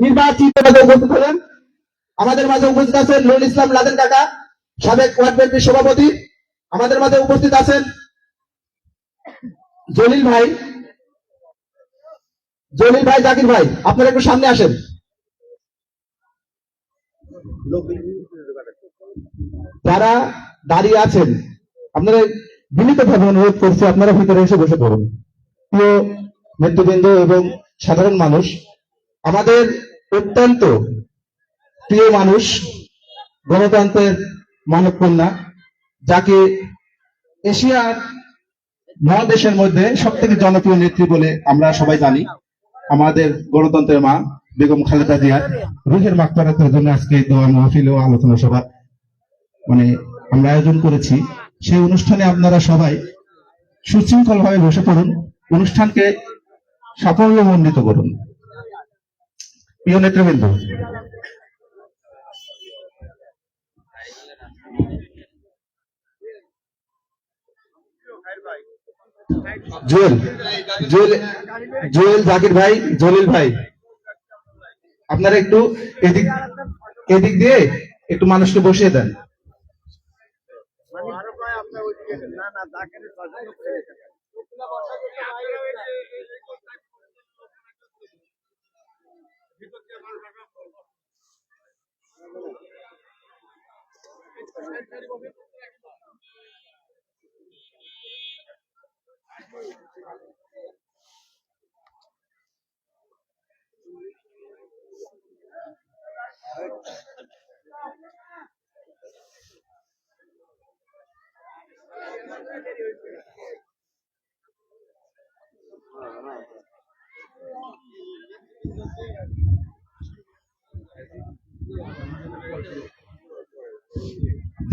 নির্বাচিত উপস্থিত হলেন। আমাদের মাঝে উপস্থিত আছেন নুরুল ইসলাম লাদেন কাকা, সাবেক ওয়ার্ড বিএনপির সভাপতি। আমাদের মাঝে উপস্থিত আছেন জলিল ভাই, জাকির ভাই, আপনারা একটু সামনে আসেন। যারা দাঁড়িয়ে আছেন আপনারা বিনীতভাবে অনুরোধ করছি আপনারা ভিতরে এসে বসে পড়ুন। প্রিয় নেতৃবৃন্দ এবং সাধারণ মানুষ, আমাদের অত্যন্ত প্রিয় মানুষ, গণতন্ত্রের মানব কন্যা, যাকে এশিয়ার মহাদেশের মধ্যে সব থেকে জনপ্রিয় নেত্রী বলে আমরা সবাই জানি, আমাদের গণতন্ত্রের মা বেগম খালেদা জিয়ার রুহের মাগফিরাতের জন্য আজকে দোয়া মাহফিল ও আলোচনা সভা আমরা আয়োজন করেছি। সেই অনুষ্ঠানে আপনারা সবাই সুশৃঙ্খল ভাবে বসে পড়ুন, অনুষ্ঠানকে সাফল্যমণ্ডিত করুন। প্রিয় নেতৃবৃন্দ, জুয়েল, জাকির ভাই, জলিল ভাই, আপনারা একটু এদিক দিয়ে একটু মানুষকে বসিয়ে দেন।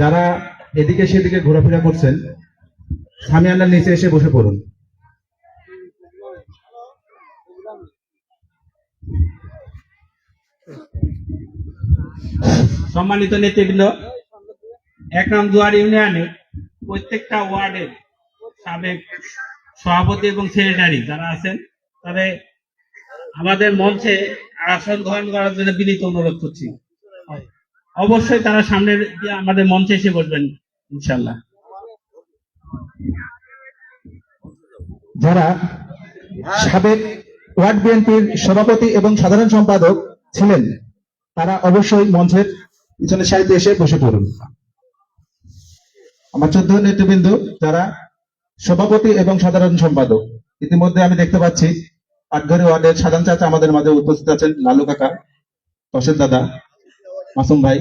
যারা এদিকে সেদিকে ঘোরাফেরা করছেন, সামিয়ানার নিচে এসে বসে পড়ুন। সম্মানিত নেতৃবৃন্দ, 1 নং দুয়ার ইউনিয়নে প্রত্যেকটা ওয়ার্ডের সাবেক সভাপতি এবং সেক্রেটারি যারা আছেন, তাদের আমাদের মঞ্চে আসন গ্রহণ করার জন্য বিনীত অনুরোধ করছি। অবশ্যই তারা সামনে দিয়ে আমাদের মঞ্চে এসে বসবেন ইনশাল্লাহ। যারা সাবেক ওয়ার্ড বিএনপির সভাপতি এবং সাধারণ সম্পাদক ছিলেন, তারা অবশ্যই মঞ্চের পিছনের সারিতে এসে বসে পড়ুন। আমার 14 নেতৃবৃন্দ যারা সভাপতি এবং সাধারণ সম্পাদক, ইতিমধ্যে আমি দেখতে পাচ্ছি আটঘরে ওয়ার্ডের সাধারণ চাচা আমাদের মাঝে উপস্থিত আছেন, লালু কাকা, তসের দাদা, মাসুম ভাই।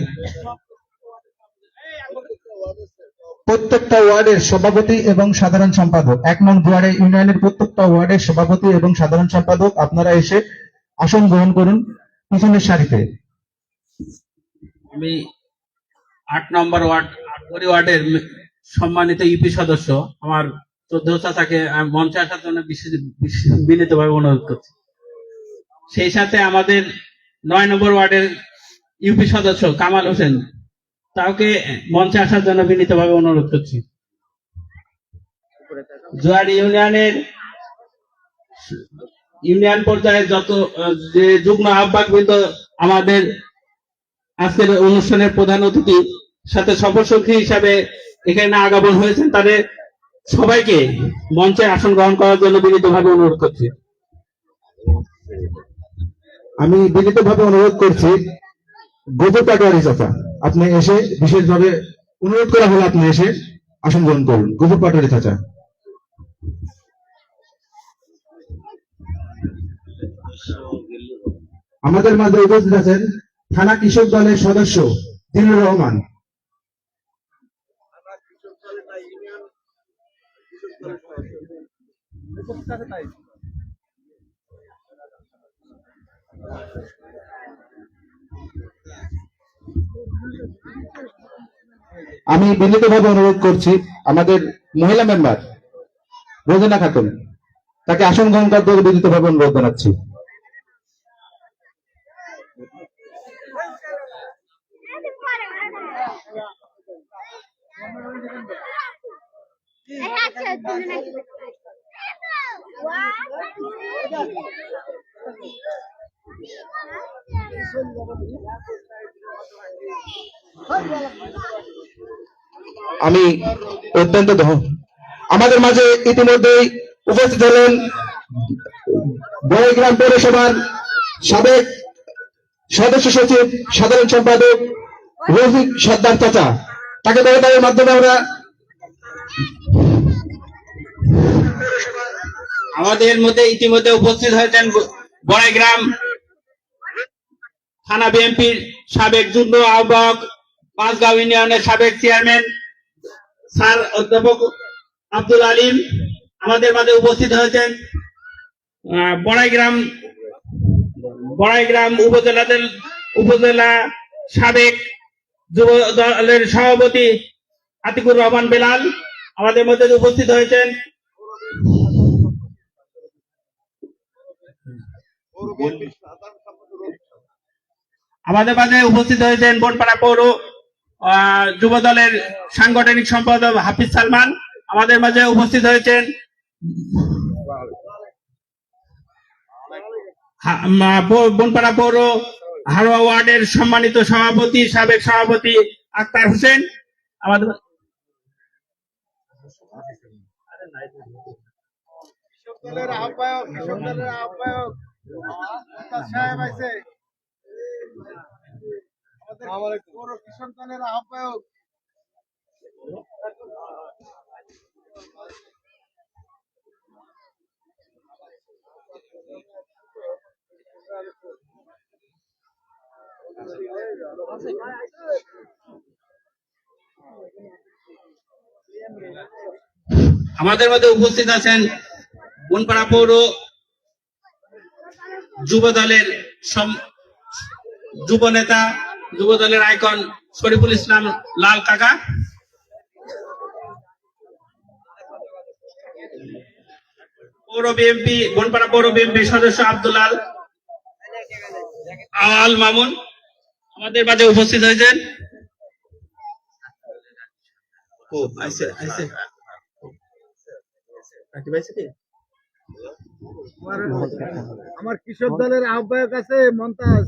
প্রত্যেকটা ওয়ার্ডের সভাপতি এবং সাধারণ সম্পাদক, 1 নং দুয়ারে ইউনিয়নের প্রত্যেকটা ওয়ার্ডের সভাপতি এবং সাধারণ সম্পাদক, আপনারা এসে আসন গ্রহণ করুন পিছনের সারিতে। আমি 8 নম্বর ওয়ার্ডের সম্মানিত ইউপি সদস্য আমার 14 চাচাকে মঞ্চে আসার জন্য বিনীতভাবে অনুরোধ করছি। সেই সাথে আমাদের 9 নম্বর ওয়ার্ডের ইউপি সদস্য কামাল হোসেন, তাকে মঞ্চে আসার জন্য বিনীতভাবে অনুরোধ করছি। জোয়ার ইউনিয়নের ইউনিয়ন পর্যায়ে যত যে যুগ্ম আহ্বায়কবৃন্দ আমাদের আজকের অনুষ্ঠানের প্রধান অতিথি সাথে সফরসঙ্গী হিসাবে এখানে আগমন হয়েছেন, তাদের সবাইকে মঞ্চে আসন গ্রহণ করার জন্য বিনীতভাবে অনুরোধ করছি। আমি বিনীতভাবে অনুরোধ করছি গফুর পাটোয়ারি চাচা, আপনি এসে বিশেষভাবে অনুরোধ করা হলে আপনি এসে আসন গ্রহণ করুন। গফুর পাটোয়ারি চাচা। আমাদের মাঝে উপস্থিত আছেন থানা কৃষক দলের সদস্য জিল্লুর রহমান। আমি বিনীতভাবে অনুরোধ করছি আমাদের মহিলা মেম্বার রোজনা খাতুন, তাকে আসন গ্রহণ করতে বিনীতভাবে অনুরোধ জানাচ্ছি। আমি অত্যন্ত আমাদের মাঝে ইতিমধ্যেই উপস্থিত হলেন বড়গ্রাম পৌরসভার সাবেক সদস্য সচিব সাধারণ সম্পাদক রফিক সর্দার চাচা। তাকে দলদারের মাধ্যমে আমরা আমাদের মধ্যে ইতিমধ্যে উপস্থিত হয়েছেন বড়াইগ্রাম থানা বিএনপির সাবেক যুগ্ম আহ্বায়ক, পাঁচগাঁও ইউনিয়নের সাবেক চেয়ারম্যান স্যার অধ্যাপক আব্দুল আলিম। আমাদের মাঝে উপস্থিত হয়েছেন বড়াইগ্রাম উপজেলা সাবেক যুব দলের সভাপতি আতিকুর রহমান বেলাল। আমাদের মধ্যে উপস্থিত হয়েছেন বনপাড়া পৌর যুব দলের সাংগঠনিক সম্পাদক হাফিজ সালমান। আমাদের মাঝে উপস্থিত হয়েছেন বনপাড়া পৌর হারোয়া ওয়ার্ডের সম্মানিত সভাপতি, সাবেক সভাপতি আক্তার হোসেন। আমাদের আহ্বায়ক সাহেব আছে, আমাদের পৌর কৃষক দলের আহ্বায়ক। আমাদের মধ্যে উপস্থিত আছেন বনপাড়া পৌর যুব দলের যুব নেতা, যুব দলের আইকন শরীফুল ইসলাম লাল কাকা। বনপাড়া পৌর বিএনপি সদস্য আব্দুল আল মামুন আমাদের মাঝে উপস্থিত হয়েছেন। আমার কৃষক দলের আহ্বায়ক আছে মমতাজ।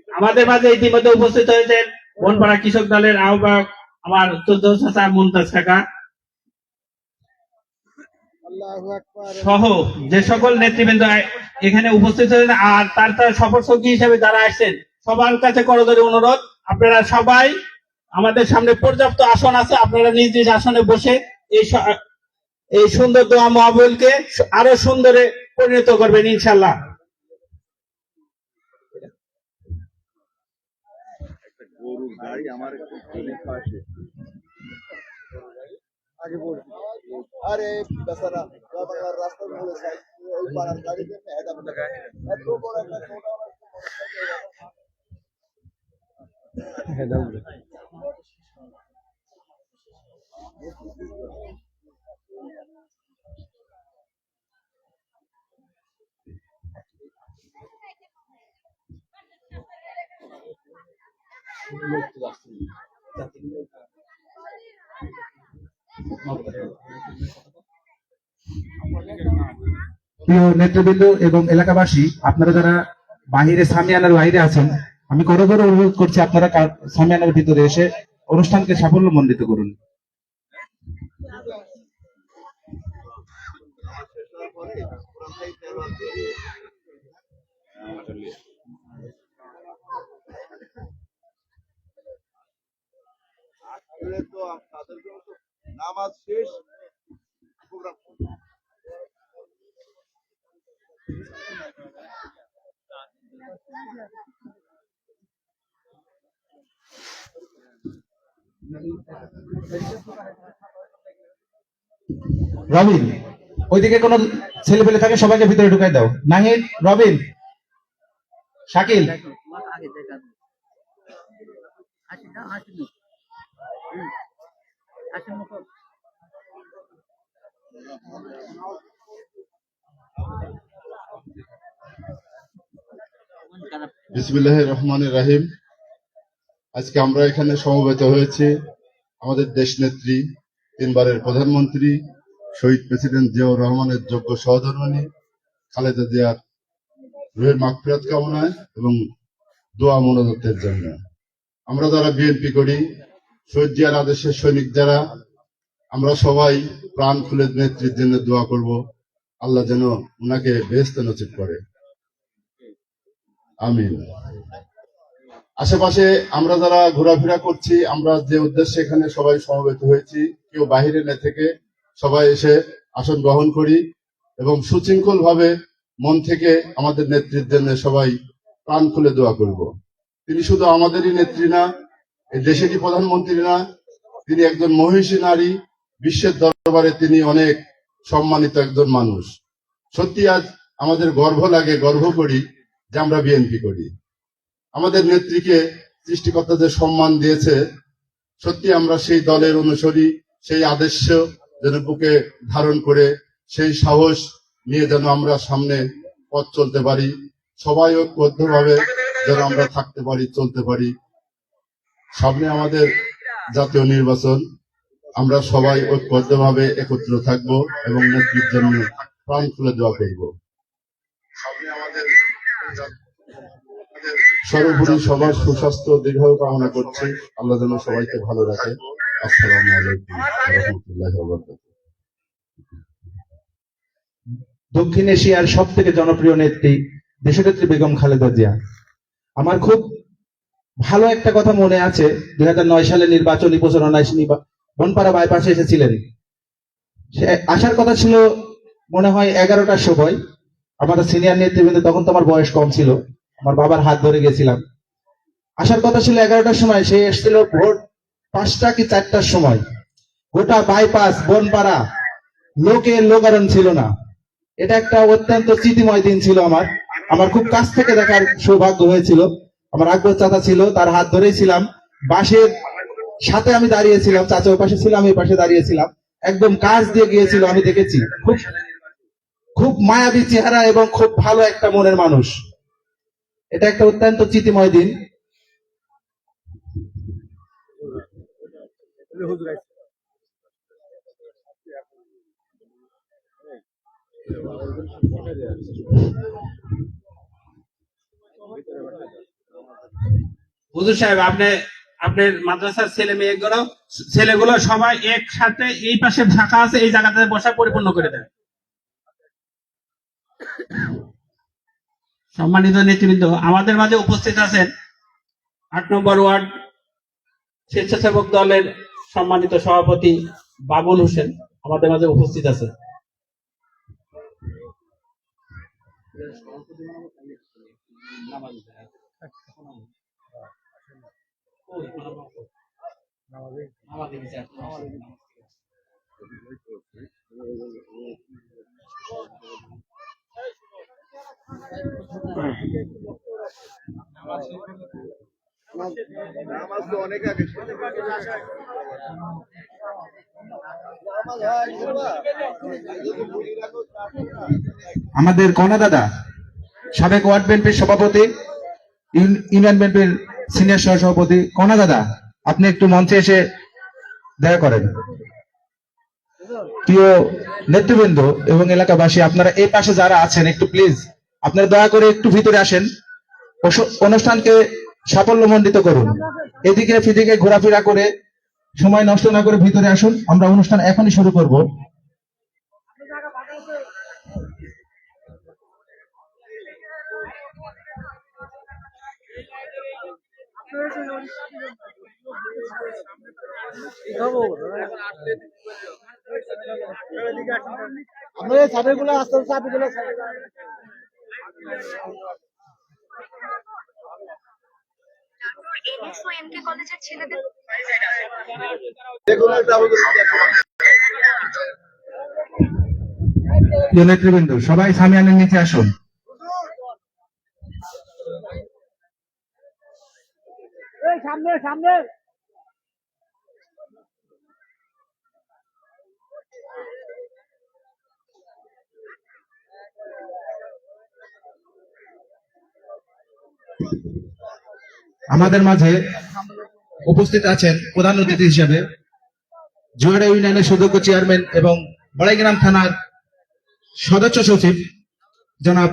আমাদের মাঝে ইতিমধ্যে উপস্থিত হয়েছেন বনপাড়া কৃষক দলের আহ্বায়ক আমার 14 চাচা মমতাজ কাকা সহ যে সকল নেতৃবৃন্দ এখানে উপস্থিত হয়েছেন আর তার সফরসঙ্গী হিসেবে যারা আসছেন সবার কাছে করজোড়ে অনুরোধ, আপনারা সবাই, আমাদের সামনে পর্যাপ্ত আসন আছে, আপনারা নিজ নিজ আসনে বসে এই সুন্দর দোয়া মাহফিলকে আরো সুন্দরে পরিণত করবেন ইনশাল্লাহ। আরে বেচারা রাস্তা ওই পাড়ার গাড়ি এত বড় একটা প্রিয় নেতৃবৃন্দ এবং এলাকাবাসী, আপনারা যারা বাহিরে সামিয়ানার বাইরে আছেন, আমি করজোড়ে অনুরোধ করছি আপনারা সামিয়ানার ভিতরে এসে অনুষ্ঠানকে সাফল্যমণ্ডিত করুন। নামাজ শেষ প্রোগ্রাম রবিন, ওইদিকে কোনো ছেলে পেলে থাকে সবাইকে ভিতরে ঢুকাই দাও। নাহিদ, রবিন, শাকিল, বিসমিল্লাহির রহমানির রহিম। আজকে আমরা এখানে সমবেত হয়েছি আমাদের দেশ নেত্রী, তিনবারের প্রধানমন্ত্রী, শহীদ প্রেসিডেন্ট জিয়াউর রহমানের যোগ্য সহধর্মিণী খালেদা জিয়ার রুহের মাগফিরাত কামনায় এবং দোয়া মনোনতের জন্য। আমরা যারা বিএনপি করি, শহীদ জিয়ার আদেশের সৈনিক যারা, আমরা সবাই প্রাণ খুলে নেত্রীর জন্য দোয়া করব, আল্লাহ যেন উনাকে বেহেশতে নসিব করে। আমিন। আশেপাশে আমরা যারা ঘোরাফেরা করছি, আমরা যে উদ্দেশ্যে এখানে সবাই সমবেত হয়েছি, কেউ বাহিরে না থেকে সবাই এসে আসন গ্রহণ করি এবং সুশৃঙ্খল ভাবে মন থেকে আমাদের নেত্রীর জন্য সবাই প্রাণ খুলে দোয়া করব। তিনি শুধু আমাদেরই নেত্রী না, এই দেশেরই প্রধানমন্ত্রী না, তিনি একজন মহিষী নারী, বিশ্বের দরবারে তিনি অনেক সম্মানিত একজন মানুষ। সত্যি আজ আমাদের গর্ব লাগে, গর্ব করি যে আমরা বিএনপি করি। আমাদের নেত্রীকে সৃষ্টিকর্তা যে সম্মান দিয়েছে, সত্যি আমরা সেই দলের অনুসরী, সেই আদর্শ যেন বুকে ধারণ করে সেই সাহস নিয়ে যেন আমরা সামনে পথ চলতে পারি, সবাই ঐক্যবদ্ধভাবে যেন আমরা থাকতে পারি, চলতে পারি। সামনে আমাদের জাতীয় নির্বাচন, আমরা সবাই ঐক্যবদ্ধভাবে একত্র থাকব এবং নেত্রীর জন্য প্রাণ খুলে দোয়া করব। সামনে আমাদের সর্বোপরি সবার সুস্বাস্থ্য দীর্ঘায়ু কামনা করছি। আল্লাহ যেন সবাইকে ভালো রাখে। আসসালামু আলাইকুম ওয়া রাহমাতুল্লাহি ওয়া বারাকাতুহু। দক্ষিণ এশিয়ার সব থেকে জনপ্রিয় নেত্রী দেশনেত্রী বেগম খালেদা জিয়া। আমার খুব ভালো একটা কথা মনে আছে, 2009 সালে নির্বাচনী প্রচারণায় বনপাড়া বাইপাসে এসেছিলেন। সে আসার কথা ছিল মনে হয় 11টার সময়। আমাদের সিনিয়র নেতৃবৃন্দ, তখন তো আমার বয়স কম ছিল, আমার বাবার হাত ধরে গেছিলাম। আসার কথা ছিল 11টার সময়, সে এসেছিল ভোর 5টা কি 4টার সময়। গোটা বাইপাস বনপাড়া লোকের লোকারণ ছিল না। এটা একটা অত্যন্ত স্মৃতিময় দিন ছিল। আমার খুব কাছ থেকে দেখার সৌভাগ্য হয়েছিল। আমার আকবর চাচা ছিল, তার হাত ধরেই ছিলাম, বাসের সাথে আমি দাঁড়িয়েছিলাম, চাচা ওই পাশে ছিল, আমি ওই পাশে দাঁড়িয়েছিলাম, একদম কাছ দিয়ে গিয়েছিল, আমি দেখেছি। খুব মায়াবী চেহারা এবং খুব ভালো একটা মনের মানুষ। এটা একটা অত্যন্ত স্মৃতিময় দিন। হুজুর সাহেব, আপনার মাদ্রাসার ছেলেগুলো সবাই একসাথে এই পাশে ঢাকা আছে, এই জায়গাতে বসা পরিপূর্ণ করে দেন। সম্মানিত নেতৃবৃন্দ, আমাদের মাঝে উপস্থিত আছেন 8 নম্বর ওয়ার্ড স্বেচ্ছাসেবক দলের সম্মানিত সভাপতি বাবুল হোসেন আমাদের মাঝে উপস্থিত আছে। নামাজ তো অনেক আগে আমাদের কনা দাদা, সাবেক ওয়ার্ড বিএনপির সভাপতি, ইউনিয়ন বিএনপির সিনিয়র সহ সভাপতি, কনা দাদা, আপনি একটু মঞ্চে এসে দেখা করেন। প্রিয় নেতৃবৃন্দ এবং এলাকাবাসী, আপনারা এই পাশে যারা আছেন, একটু প্লিজ আপনারা দয়া করে একটু ভিতরে আসেন, অনুষ্ঠানকে সাফল্যমণ্ডিত করুন। এদিকে ফিদিকে ঘোরাফেরা করে সময় নষ্ট না করে ভিতরে আসুন। আমরা অনুষ্ঠান এখনই শুরু করব। আমরা এই চাবিগুলো আস্তে আস্তে চাবিগুলো এনকে কলেজের ছেলেদের নেতৃবৃন্দ সবাই সামিয়ানের নিচে আসুন। সামনে সামনে আমাদের মাঝে উপস্থিত আছেন প্রধান অতিথি হিসেবে জোয়ারা ইউনিয়নের সুযোগ্য চেয়ারম্যান এবং বড়াইগ্রাম থানার সদস্য সচিব জনাব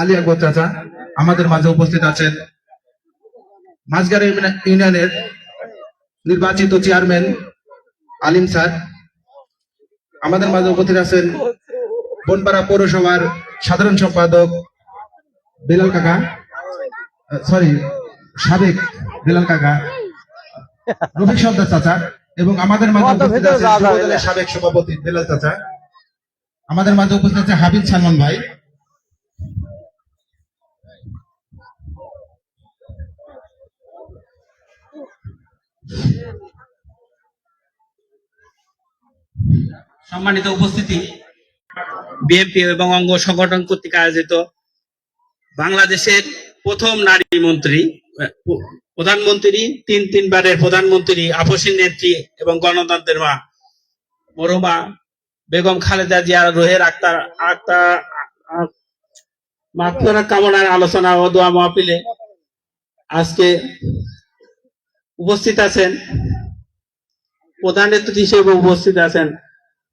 আলী আকবর চাচা। আমাদের মাঝে উপস্থিত আছেন মাঝগাড়া ইউনিয়নের নির্বাচিত চেয়ারম্যান আলিম স্যার, আমাদের মাঝে উপস্থিত আছেন বনপাড়া পৌরসভার সাধারণ সম্পাদক বেলাল কাকা, সাবেক বেলাল কাকা, রফিক সর্দার চাচা, এবং আমাদের মাঝে উপস্থিত আছেন যুবদলের সাবেক সভাপতি বেলাল চাচা, আমাদের মাঝে উপস্থিত আছে হাবিব সালমান ভাই, সম্মানিত উপস্থিতি, বিএনপি এবং অঙ্গ সংগঠন কর্তৃক আয়োজিত বাংলাদেশের প্রথম নারী মন্ত্রী, প্রধানমন্ত্রী, তিনবারের প্রধানমন্ত্রী, আপসীর নেত্রী এবং গণতন্ত্রের মা মরহুমা বেগম খালেদা জিয়া রুহের মাগফিরাত কামনার আলোচনা ও দোয়া মাহফিলে আজকে উপস্থিত আছেন, প্রধান অতিথি হিসেবে উপস্থিত আছেন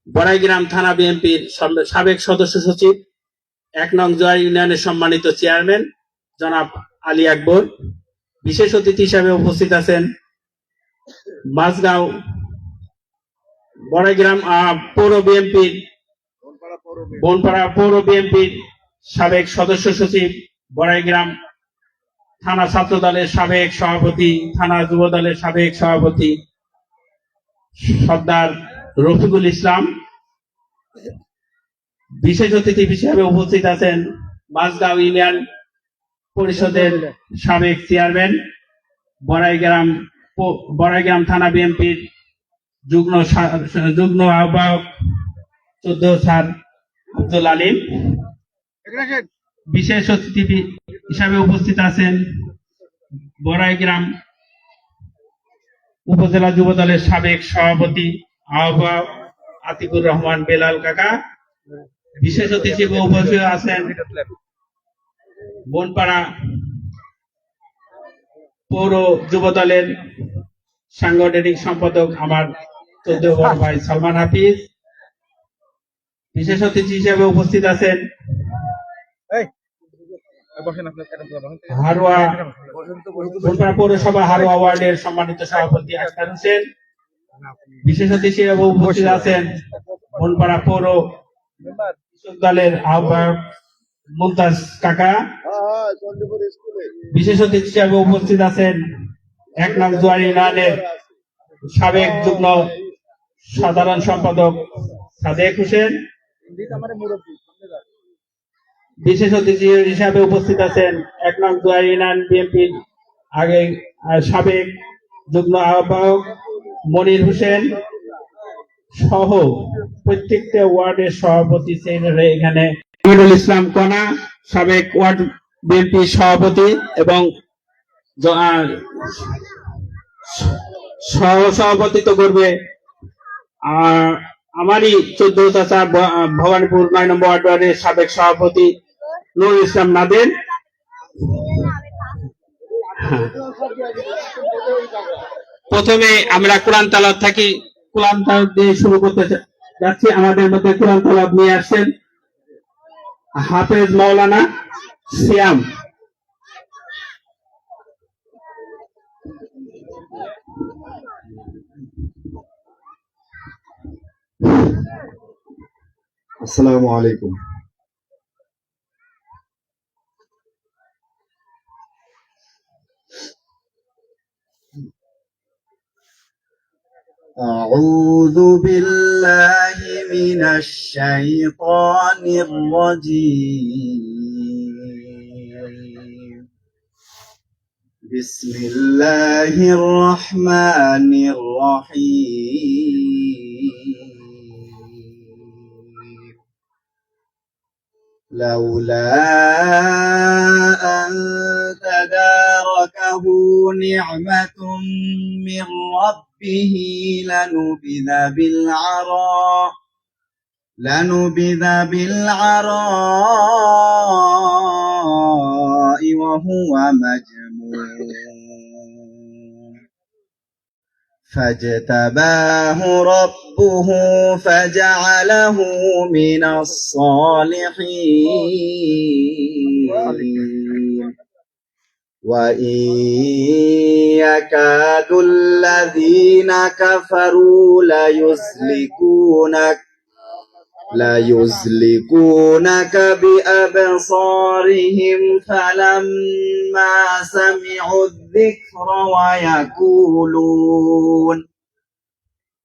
বড়াইগ্রাম থানা বিএনপির সাবেক সদস্য সচিব, 1 নং জোয়ার ইউনিয়নের সম্মানিত চেয়ারম্যান জনাব আলী আকবর। বিশেষ অতিথি হিসেবে উপস্থিত আছেন মাঝগাঁও বড়াইগ্রাম পৌর বিএনপির বনপাড়া পৌর বিএনপির সাবেক সদস্য সচিব, বড়াইগ্রাম থানা ছাত্র দলের সাবেক সভাপতি, থানা যুব দলের সাবেক সভাপতি সর্দার রফিকুল ইসলাম। বিশেষ অতিথি হিসেবে উপস্থিত আছেন মাঝগাঁও ইউনিয়ন পরিষদের সাবেক চেয়ারম্যান, বড়াইগ্রাম থানা বিএনপির যুগ্ম আহ্বায়ক 14 স্যার আব্দুল আলিম। বিশেষ অতিথি হিসাবে উপস্থিত আছেন বড়াইগ্রাম উপজেলা যুব দলের সাবেক সভাপতি আহ্বায়ক আতিকুর রহমান বেলাল কাকা। বিশেষ অতিথি হিসেবে উপস্থিত আছেন বনপাড়া পৌর যুব দলের সাংগঠনিক সম্পাদক আমার 14 বড় ভাই সালমান হাফিজ। বিশেষ অতিথি হিসেবে উপস্থিত আছেন বনপাড়া পৌরসভা হারোয়া ওয়ার্ডের সম্মানিত সভাপতি আখতার হোসেন। বিশেষ অতিথি হিসেবে উপস্থিত আছেন বনপাড়া পৌর দলের আহ্বায়ক মুমতাজ কাকা। বিশেষ অতিথি হিসেবে উপস্থিত আছেন 1 নং জোয়ার ইউনিয়নের সাবেক যুগ্ম সাধারণ সম্পাদক সাদেক হোসেন। বিশেষ অতিথি হিসাবে উপস্থিত আছেন 1 নং জোয়ার ইউনিয়ন বিএনপির সাবেক যুগ্ম আহ্বায়ক মনির হোসেন সহ প্রত্যেকটা ওয়ার্ডের সভাপতি সেক্রেটারি এখানে আমিরুল ইসলাম কণা সাবেক ওয়ার্ড বিএনপি সভাপতি এবং সহ সভাপতিত্ব করবে আমারই 14 চাচা ভবানীপুর 9 নম্বর ওয়ার্ডের সাবেক সভাপতি নুরুল ইসলাম নাদের। প্রথমে আমরা কোরআন তালাওয়াত দিয়ে শুরু করতে যাচ্ছি। আমাদের মধ্যে কোরআন তালাওয়াত নিয়ে আসছেন হাফেজ মাওলানা সিয়াম। আসসালামু আলাইকুম। أعوذ بالله من الشيطان الرجيم. بسم الله الرحمن الرحيم. لولا أن تداركه نعمة من ربه لنبذ بالعراء وهو مجموع فاجتباه ربه فجعله من الصالحين. وإن يكاد الذين كفروا ليزلقونك بأبصارهم فلما سمعوا الذكر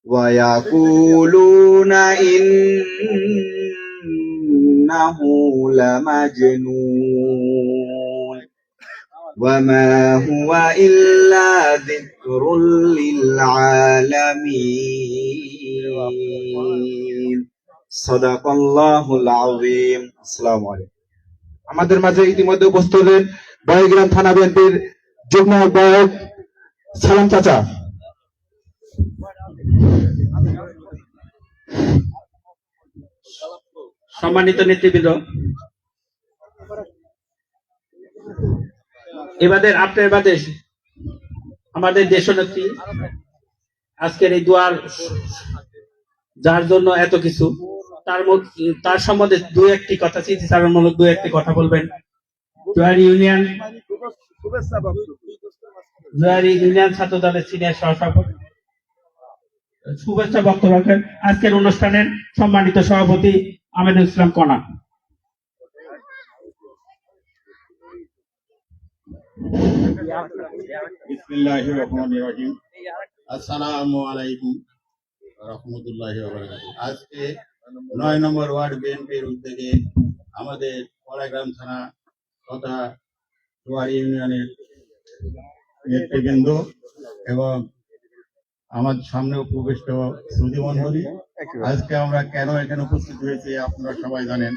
ويقولون إنه لمجنون وما هو إلا ذكر للعالمين صدق الله العظيم السلام عليكم আমাদের মাঝে ইতিমধ্যে উপস্থিত হলেন বড়গ্রাম থানা বিএনপির যুগ্ম আহ্বায়ক সালাম চাচা। সম্মানিত নেতৃবৃন্দ, এবারে আপনার বাদে আমাদের দেশনেত্রী আজকের এই দুয়ার যার জন্য এত কিছু, তার সম্বন্ধে দু একটি কথা স্মৃতিচারণমূলক দু একটি কথা বলবেন। জোয়ার ইউনিয়ন ছাত্র দলের সিনিয়র সহসভাপতি শুভেচ্ছা বক্তব্য রাখেন আজকের অনুষ্ঠানের সম্মানিত সভাপতি আমিনুল ইসলাম কণা। বিসমিল্লাহির রহমানির রহিম। আসসালামু আলাইকুম ওয়া রাহমাতুল্লাহি ওয়া বারাকাতুহু। আজকে 9 নম্বর ওয়ার্ড বিএনপির উদ্যোগে আমাদের বড়গ্রাম থানা তথা জোয়ার ইউনিয়নের নেতৃবৃন্দ এবং আমার সামনে উপবিষ্ট শ্রুতি মণ্ডলী, আজকে আমরা কেন এখানে উপস্থিত হয়েছি আপনারা সবাই জানেন।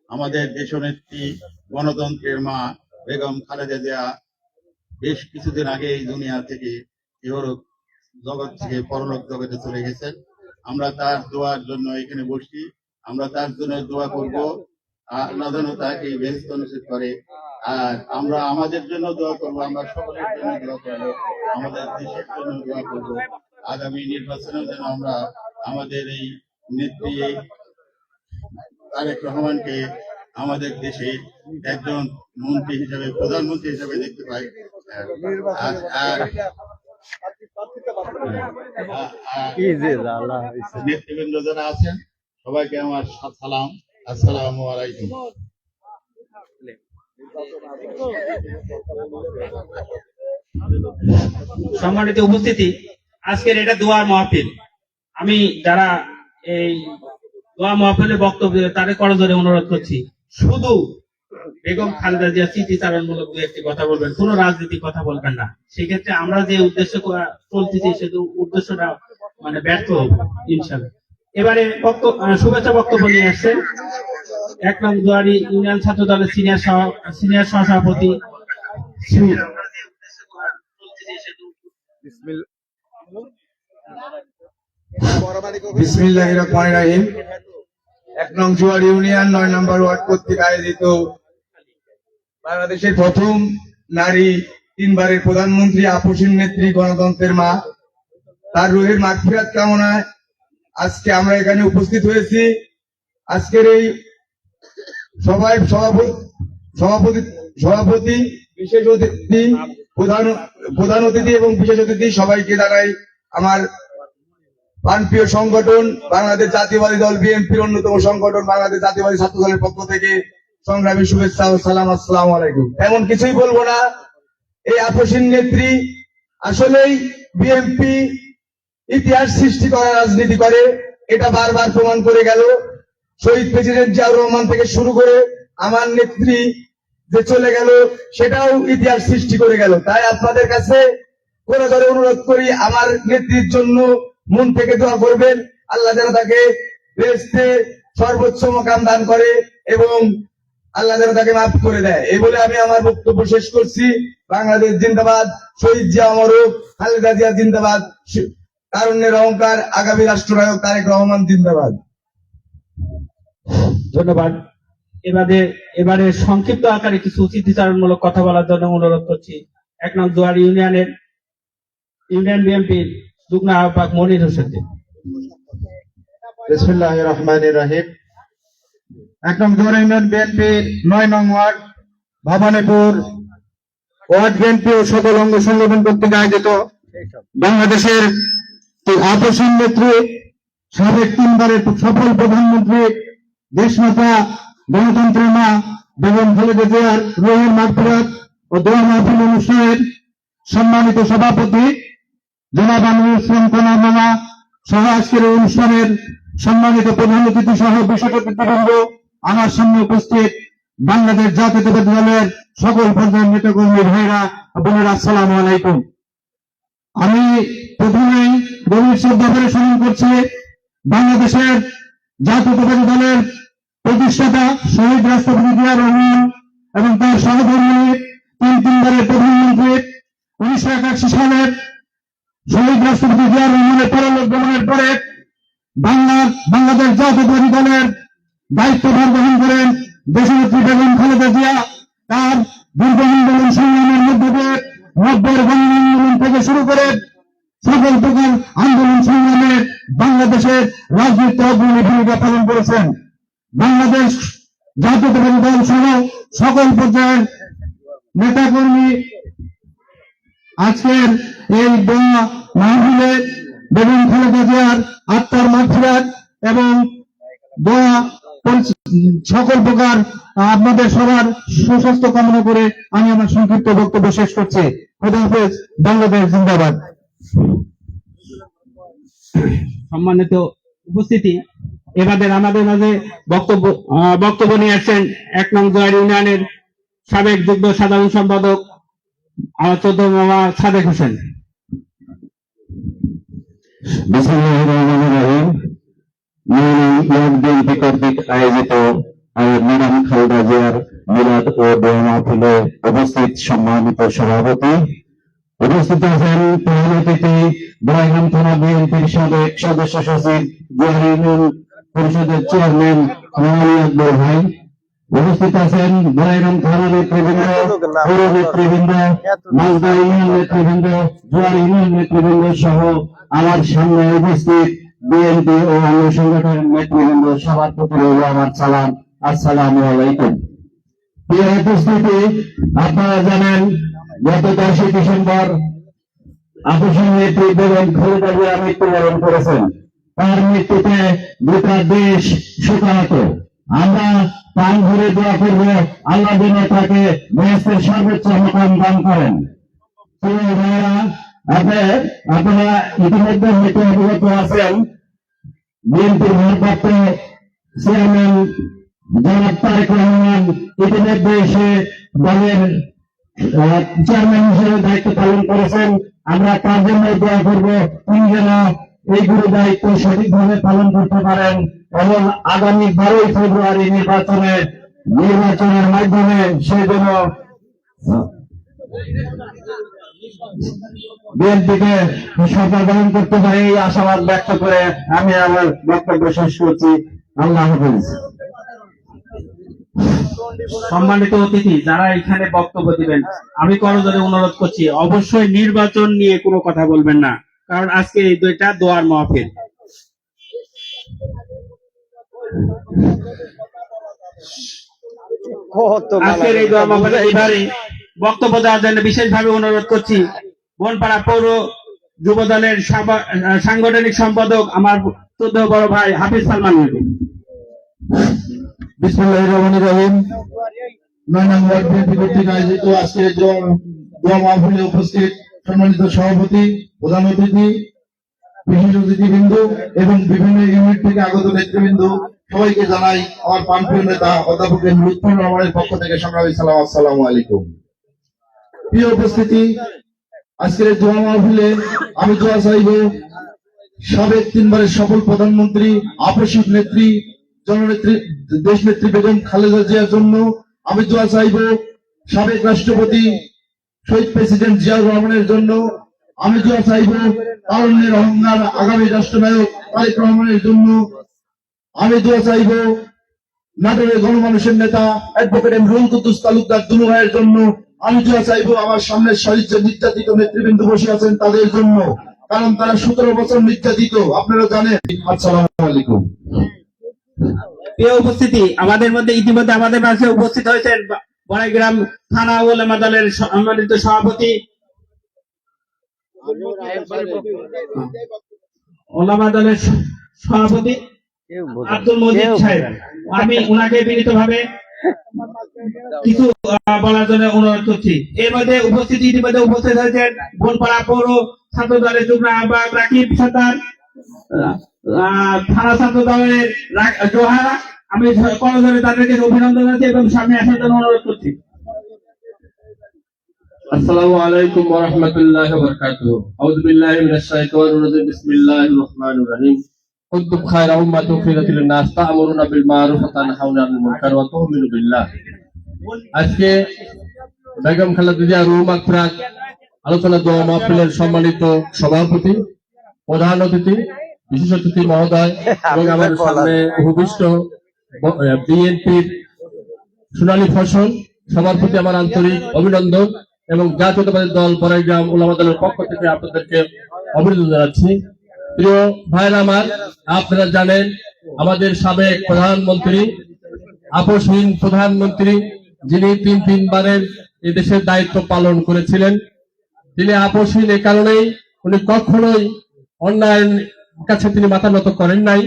আমাদের দেশনেত্রী গণতন্ত্রের মা বেগম খালেদা জিয়া বেশ কিছুদিন আগে এই দুনিয়া থেকে ইহলোক জগৎ থেকে পরলোক জগতে চলে গেছেন। আমরা তার দোয়ার জন্য এখানে বসছি। আমরা তার জন্য দোয়া করব, আল্লাহ যেন তাকে বেহেশত নসিব করে। আর আমরা আমাদের জন্য দোয়া করব, আমরা সকলের জন্য দোয়া করব, আমাদের দেশের জন্য দোয়া করব। আগামী নির্বাচনে যেন আমরা আমাদের এই নেত্রী তারেক রহমানকে আমাদের দেশে একজন মন্ত্রী হিসেবে, প্রধানমন্ত্রী হিসেবে দেখতে পাই। নেতৃবৃন্দ যারা আছেন সবাইকে আমার সালাম, আসসালামু আলাইকুম। সম্মানিত উপস্থিতি, আজকের এটা দোয়ার মাহফিল। আমি যারা এই দোয়া মাহফিলের বক্তব্য তাদের করজোরে অনুরোধ করছি, শুধু বেগম খালেদা জিয়া স্মৃতিচারণমূলক দু একটি কথা বলবেন, কোনো রাজনীতির কথা বলবেন না। সেক্ষেত্রে আমরা যে উদ্দেশ্য চলতেছি সে উদ্দেশ্যটা মানে ব্যর্থ হবে ইনশাআল্লাহ। এবারে শুভেচ্ছা বক্তব্য নিয়ে আসছেন 1 নং জোয়ারি ইউনিয়ন ছাত্র দলের সিনিয়র সহসভাপতি বিসমিল্লাহির রহমানির রহিম। 1 নং জোয়ার ইউনিয়ন 9 নম্বর ওয়ার্ড কর্তৃক আয়োজিত বাংলাদেশের প্রথম নারী 3 বারের প্রধানমন্ত্রী আপসীন নেত্রী গণতন্ত্রের মা, তার রুহের মাগফিরাত কামনায় আজকে আমরা এখানে উপস্থিত হয়েছি। আজকের এই সভায় সভাপতি, বিশেষ অতিথি, প্রধান অতিথি এবং বিশেষ অতিথি সবাইকে জানাই আমার প্রাণপ্রিয় সংগঠন বাংলাদেশ জাতীয়বাদী দল বিএনপির অন্যতম সংগঠন বাংলাদেশ জাতীয়বাদী ছাত্র দলের পক্ষ থেকে সংগ্রামী শুভেচ্ছা ও সালাম। আসসালামু আলাইকুম। এমন কিছুই বলবো না, এই আপসীন নেত্রী আসলেই বিএনপি ইতিহাস সৃষ্টি করার রাজনীতি করে, এটা বারবার প্রমাণ করে গেল। শহীদ প্রেসিডেন্ট জিয়াউর রহমান থেকে শুরু করে আমার নেত্রী যে চলে গেল সেটাও ইতিহাস সৃষ্টি করে গেল। তাই আপনাদের কাছে করে ধরে অনুরোধ করি, আমার নেত্রীর জন্য মন থেকে দোয়া করবেন, আল্লাহ যেন তাকে বেহেশতে সর্বোচ্চ মাকাম দান করে এবং আল্লাহ যেন তাকে মাফ করে দেয়। এই বলে আমি আমার বক্তব্য শেষ করছি। বাংলাদেশ জিন্দাবাদ, শহীদ জিয়া অমর হোক, খালেদা জিয়া জিন্দাবাদ, তারুণ্যের অহংকার আগামী রাষ্ট্রনায়ক তারেক রহমান জিন্দাবাদ। ধন্যবাদ। এবারে সংক্ষিপ্ত আকারে কিছু স্মৃতিচারণমূলক কথা বলার জন্য অনুরোধ করছি 1 নং জোয়ার ইউনিয়ন বিএনপির যুগ্ম আহ্বায়ক মনির হোসেনকে। বিসমিল্লাহির রহমানির রহিম। 1 নং জোয়ার ইউনিয়ন বিএনপির 9 নং ওয়ার্ড ভবানীপুর ওয়ার্ড বিএনপি ও সকল অঙ্গ সংগঠন কর্তৃক আয়োজিত বাংলাদেশের আপসীন নেত্রী, সাবেক 3 বারের সফল প্রধানমন্ত্রী, দেশমাতা, গণতন্ত্রের মা বেগম খালেদা জিয়ার রুহের মাগফিরাত ও দোয়া মাহফিল অনুষ্ঠানের সম্মানিত সভাপতি জনাব আমিনুল ইসলাম কোনা মামা সহ আজকের এই অনুষ্ঠানের সম্মানিত প্রধান অতিথি সহ বিশিষ্ট ব্যক্তিবৃন্দ, আমার সামনে উপস্থিত বাংলাদেশ জাতীয়তাবাদী দলের সকল পর্যায়ের নেতাকর্মী ভাইরা বোনেরা, আসসালামু আলাইকুম। আমি প্রথমেই গভীর শ্রদ্ধা করে স্মরণ করছি বাংলাদেশের জাতীয়তাবাদী দলের প্রতিষ্ঠাতা শহীদ রাষ্ট্রপতি জিয়া রহমান এবং তার সহধর্মী 3 বারের প্রধানমন্ত্রী 1981 সালের শহীদ রাষ্ট্রপতি জিয়া রহমানের পরলোক গমনের পরে বাংলাদেশ জাতীয়তাবাদী দলের দায়িত্বভার গ্রহণ করেন দেশনেত্রী বেগম খালেদা জিয়া। তার দীর্ঘ আন্দোলন সংগ্রামের মধ্য দিয়ে 90-এর গণ আন্দোলন থেকে শুরু করে সকল প্রকার আন্দোলন সংগ্রামে বাংলাদেশের রাজনীতিতে অগ্রণী ভূমিকা পালন করেছেন। বাংলাদেশ জাতীয়তাবাদী দল সহ সকল পর্যায়ের নেতাকর্মী আজকের এই দোয়া মাহফিলে বেগম খালেদা জিয়ার আত্মার মাগফিরাত এবং দোয়া সকল প্রকার আপনাদের সবার সুস্বাস্থ্য কামনা করে আমি আমার সংক্ষিপ্ত বক্তব্য শেষ করছি। খোদা হাফেজ। বাংলাদেশ জিন্দাবাদ। সম্মানিত উপস্থিতি, এবারে আমাদের মাঝে বক্তব্য নিয়ে আসছেন 1 নং জোয়ার ইউনিয়নের সাবেক যুগ্ম সাধারণ সম্পাদক আমার 14 মামা সাদেক হোসেন। বিসমিল্লাহির রহমানির রহিম। ওয়ার্ড বিএনপি কর্তৃক আয়োজিত ম্যাডাম খালেদা জিয়ার মিলাদ ও দোয়া মাহফিলে উপস্থিত সম্মানিত সভাপতি, উপস্থিত আছেন প্রধান অতিথি বড়াইগ্রাম থানা বিএনপির সাবেক সদস্য সচিব, জোয়ার ইউনিয়ন পরিষদের চেয়ারম্যান মাওলানা আকবর ভাই, উপস্থিত আছেন বড়াইগ্রাম থানা নেতৃবৃন্দ, পৌর নেতৃবৃন্দ, মালদা ইউনিয়ন নেতৃবৃন্দ, জোয়ার ইউনিয়ন নেতৃবৃন্দ সহ আমার সামনে উপস্থিত বিএনপি ও অঙ্গ সংগঠনের নেতৃবৃন্দ, সবার প্রতি রইল আমার সালাম। আসসালামু আলাইকুম। প্রিয় উপস্থিতি, আপনারা জানেন গত 10 ডিসেম্বর আপসীন নেত্রী বেগম খালেদা জিয়া মৃত্যুবরণ করেছেন। তার মৃত্যুতে গোটা দেশ শোকাহত। আমরা প্রাণ ভরে দোয়া করব আল্লাহ যেন তাকে বেহেশতের সর্বোচ্চ মাকাম দান করেন। প্রিয় ভাইয়েরা, আপনারা ইতিমধ্যে হয়তো অবগত আছেন বিএনপির ভারপ্রাপ্ত চেয়ারম্যান জনাব তারেক রহমান ইতিমধ্যে এসে দলের চেয়ারম্যান হিসেবে দায়িত্ব পালন করেছেন। আমরা তার জন্য দোয়া করব তিনি যেন এই গুরু দায়িত্ব সঠিকভাবে পালন করতে পারেন এবং আগামী 12ই ফেব্রুয়ারি নির্বাচনের মাধ্যমে সে যেন বিএনপিকে সরকার গঠন করতে পারে এই আশাবাদ ব্যক্ত করে আমি আমার বক্তব্য শেষ করছি। আল্লাহ হাফেজ। সম্মানিত অতিথি যারা এখানে বক্তব্য দিবেন, আমি করজোরে অনুরোধ করছি অবশ্যই নির্বাচন নিয়ে কোনো কথা বলবেন না, কারণ আজকে এই 2টা দোয়ার মাহফিল। আজকের এই দোয়া মাহফিলে এবারে বক্তব্য দেওয়ার জন্য বিশেষভাবে অনুরোধ করছি বনপাড়া পৌর যুব দলের সাংগঠনিক সম্পাদক আমার 14 বড় ভাই হাফিজ সালমান। বিসমিল্লাহির রহমানির রহিম। 9 নং ওয়ার্ড বিএনপি কর্তৃক আয়োজিত আজকের দোয়া মাহফিলে উপস্থিত সম্মানিত সভাপতি, প্রধান অতিথি, বিশিষ্ট অতিথিবৃন্দ এবং বিভিন্ন ইউনিট থেকে আগত নেতৃবৃন্দ, সবাইকে জানাই আমার প্রাণপ্রিয় নেতা অধ্যাপক লুৎফর রহমানের পক্ষ থেকে সংগ্রামী সালাম। আসসালামু আলাইকুম। প্রিয় উপস্থিতি, আজকের দোয়া মাহফিলে আমি দোয়া চাইব সাবেক 3 বারের সফল প্রধানমন্ত্রী, আপসীন নেত্রী, জননেত্রী, দেশনেত্রী বেগম খালেদা জিয়ার জন্য। আমি দোয়া চাইব সাবেক রাষ্ট্রপতি শহীদ প্রেসিডেন্ট জিয়াউর রহমানের জন্য। আমি দোয়া চাইব তারুণ্যের অহংকার আগামী রাষ্ট্রনায়ক তারেক রহমানের জন্য। আমি দোয়া চাইব নাটোরের গণমানুষের নেতা অ্যাডভোকেট রুহুল কুদ্দুস তালুকদার দুলু ভাইয়ের জন্য। আমি দোয়া চাইব আমার সামনে শহীদ যে নির্যাতিত নেতৃবৃন্দ বসে আছেন তাদের জন্য, কারণ তারা 17 বছর নির্যাতিত, আপনারা জানেন। আসসালামু আলাইকুম। প্রিয় উপস্থিতি, আমাদের মধ্যে ইতিমধ্যে আমাদের মাঝে উপস্থিত হয়েছেন বড়াইগ্রাম থানা ওলামা দলের সম্মানিত সভাপতি ওলামা দলের সভাপতি আব্দুল মজিদ সাহেব, আমি ওনাকে বিনীতভাবে কিছু বলার জন্য অনুরোধ করছি। এর মধ্যে ইতিমধ্যে উপস্থিত হয়েছেন বনপাড়া পৌর ছাত্র দলের যুগ্ম আহ্বায়ক রাকিব সরদার, থানা ছাত্র দলের জোহারা। আমি করজোরে তাদেরকে অভিনন্দন জানাচ্ছি এবং সামনে আসার জন্য অনুরোধ করছি। আসসালামু আলাইকুম ওয়া রাহমাতুল্লাহি ওয়া বারাকাতুহু। আউযু বিল্লাহি মিনাশ শাইতানির রাজিম। বিসমিল্লাহির রহমানির রহিম। কুনতুম খায়রা উম্মাতিন উখরিজাত লিন-নাস তা'মুরুনা বিল মা'রুফ ওয়া তানহাউনা আনিল মুনকার ওয়া তু'মিনু বিল্লাহ। আজকে বেগম খালেদা জিয়া রুহ মাগফিরাত আলোচনা দোয়া মাহফিলের সম্মানিত সভাপতি, প্রধান অতিথি, বিশেষ অতিথি মহোদয় এবং আমাদের সামনে উপবিষ্ট বিএনপির সোনালী ফসল, সবার প্রতি আমার আন্তরিক অভিনন্দন এবং জাতীয়তাবাদী দল বড়াইগ্রাম ওলামা দলের পক্ষ থেকে আপনাদেরকে অভিনন্দন জানাচ্ছি। প্রিয় ভাইরা আমার, আপনারা জানেন আমাদের সাবেক প্রধানমন্ত্রী, আপসহীন প্রধানমন্ত্রী, যিনি তিনবারের এদেশের দায়িত্ব পালন করেছিলেন, তিনি আপসহীন এ কারণেই উনি কখনোই অন্যায়ের কাছে তিনি মাথা নত করেন নাই।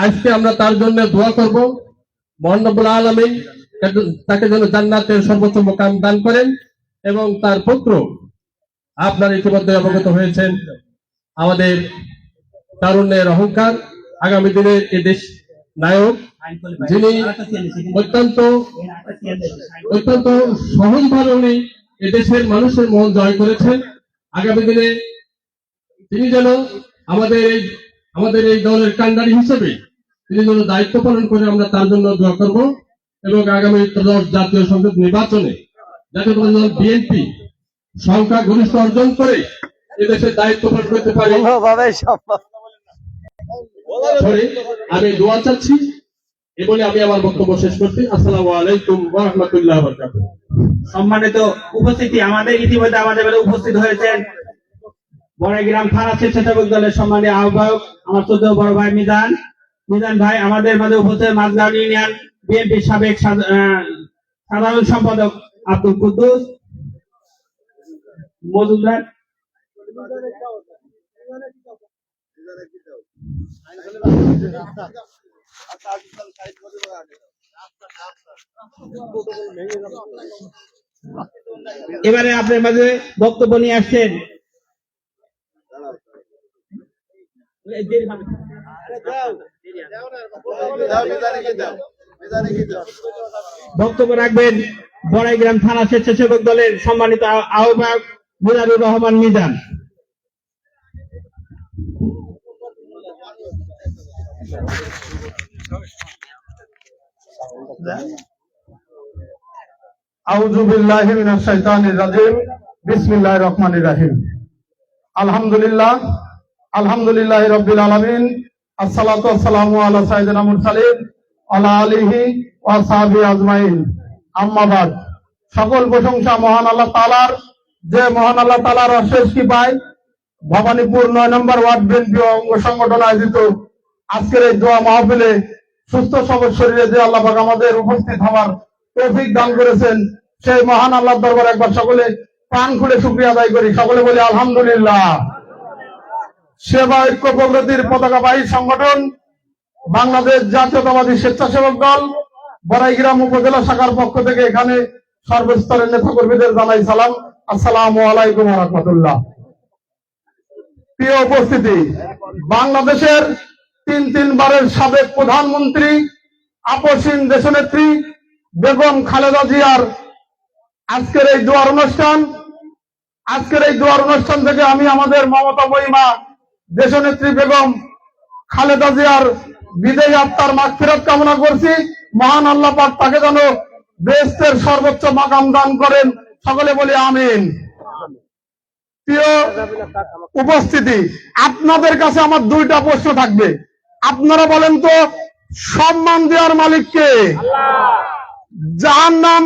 আজকে আমরা তার জন্য দোয়া করব, মহান রব্বুল আলামিন তাকে যেন জান্নাতের সর্বোচ্চ মোকাম দান করেন। এবং তার পুত্র, আপনারা ইতিমধ্যে অবগত হয়েছেন, আমাদের তারুণ্যের অহংকার, আগামী দিনের এদেশ নায়ক, যিনি অত্যন্ত সহজভাবে উনি এদেশের মানুষের মন জয় করেছেন। আগামী দিনে তিনি যেন আমাদের এই দলের কান্ডারি হিসেবে তিনি যেন দায়িত্ব পালন করে, আমরা তার জন্য দোয়া করব। এবং আগামী জাতীয় সংসদ নির্বাচনে জাতীয়তাবাদী দল বিএনপি সংখ্যা গরিষ্ঠ অর্জন করে এদেশের দায়িত্ব পালন করতে পারে আমি দোয়া চাচ্ছি। এ বলে আমি আমার বক্তব্য শেষ করছি। আসসালামু আলাইকুম ওয়া রাহমাতুল্লাহি ওয়া বারাকাতুহু। সম্মানিত উপস্থিতি, ইতিমধ্যে আমাদের বেলা উপস্থিত হয়েছেন বড়াইগ্রাম থানা স্বেচ্ছাসেবক দলের সম্মানীয় আহ্বায়ক আমার ছোট বড় ভাই মিজান ভাই, আমাদের মাঝে উপস্থিত মাঝগাঁও ইউনিয়ন বিএনপির সাবেক সাধারণ সম্পাদক আব্দুল কুদ্দুস মজুমদার, এবারে আপনার মাঝে বক্তব্য নিয়ে আসছেন বক্তব্য রাখবেন বড়াইগ্রাম থানা স্বেচ্ছাসেবক দলের সম্মানিত আহ্বায়ক মিজানুর রহমান মিজান। আউযু বিল্লাহি মিনাশ শাইতানির রাজিম। বিসমিল্লাহির রহমানির রহিম। আলহামদুলিল্লাহি রাব্বিল আলামিন। আসসালাতু ওয়াসসালামু আলা সাইয়্যিদিনা মুরসালিন আলা আলিহি ওয়া সাহবিহি আজমাইন। আম্মা বাদ। সকল প্রশংসা মহান আল্লাহ তাআলার, যে মহান আল্লাহ তাআলার অশেষ কৃপায় ভবানীপুর 9 নম্বর ওয়ার্ড বিএনপি অঙ্গ সংগঠন আয়োজিত আজকের এই দোয়া মাহফিলে সুস্থ সবল শরীরে যে আল্লাহ পাক আমাদের উপস্থিত হওয়ার তৌফিক দান করেছেন, সেই মহান আল্লাহর দরবারে একবার সকলে প্রাণ খুলে শুকরিয়া আদায় করি। সকলে বলি আলহামদুলিল্লাহ। সেবা ঐক্য প্রগতির পতাকাবাহী সংগঠন বাংলাদেশ জাতীয়তাবাদী স্বেচ্ছাসেবক দল বড়াইগ্রাম উপজেলা শাখার পক্ষ থেকে এখানে সর্বস্তরের নেতাকর্মীদের জানাই সালাম। আসসালামু আলাইকুম ওয়া রাহমাতুল্লাহ। প্রিয় উপস্থিতি, বাংলাদেশের তিনবারের সাবেক প্রধানমন্ত্রী, আপসহীন দেশনেত্রী বেগম খালেদা জিয়ার আজকের এই দোয়ার অনুষ্ঠান থেকে আমি আমাদের মমতা মহিমা দেশনেত্রী বেগম খালেদা জিয়ার বিদায়ী আত্মার মাগফিরাত কামনা করছি। মহান আল্লাহ পাক তাকে যেন বেহেশতের সর্বোচ্চ মাকাম দান করেন। সকলে বলি আমিন। প্রিয় উপস্থিতি, আপনাদের কাছে আমার 2টা প্রশ্ন থাকবে। আপনারা বলেন তো, সম্মান দেওয়ার মালিককে? জাহান্নাম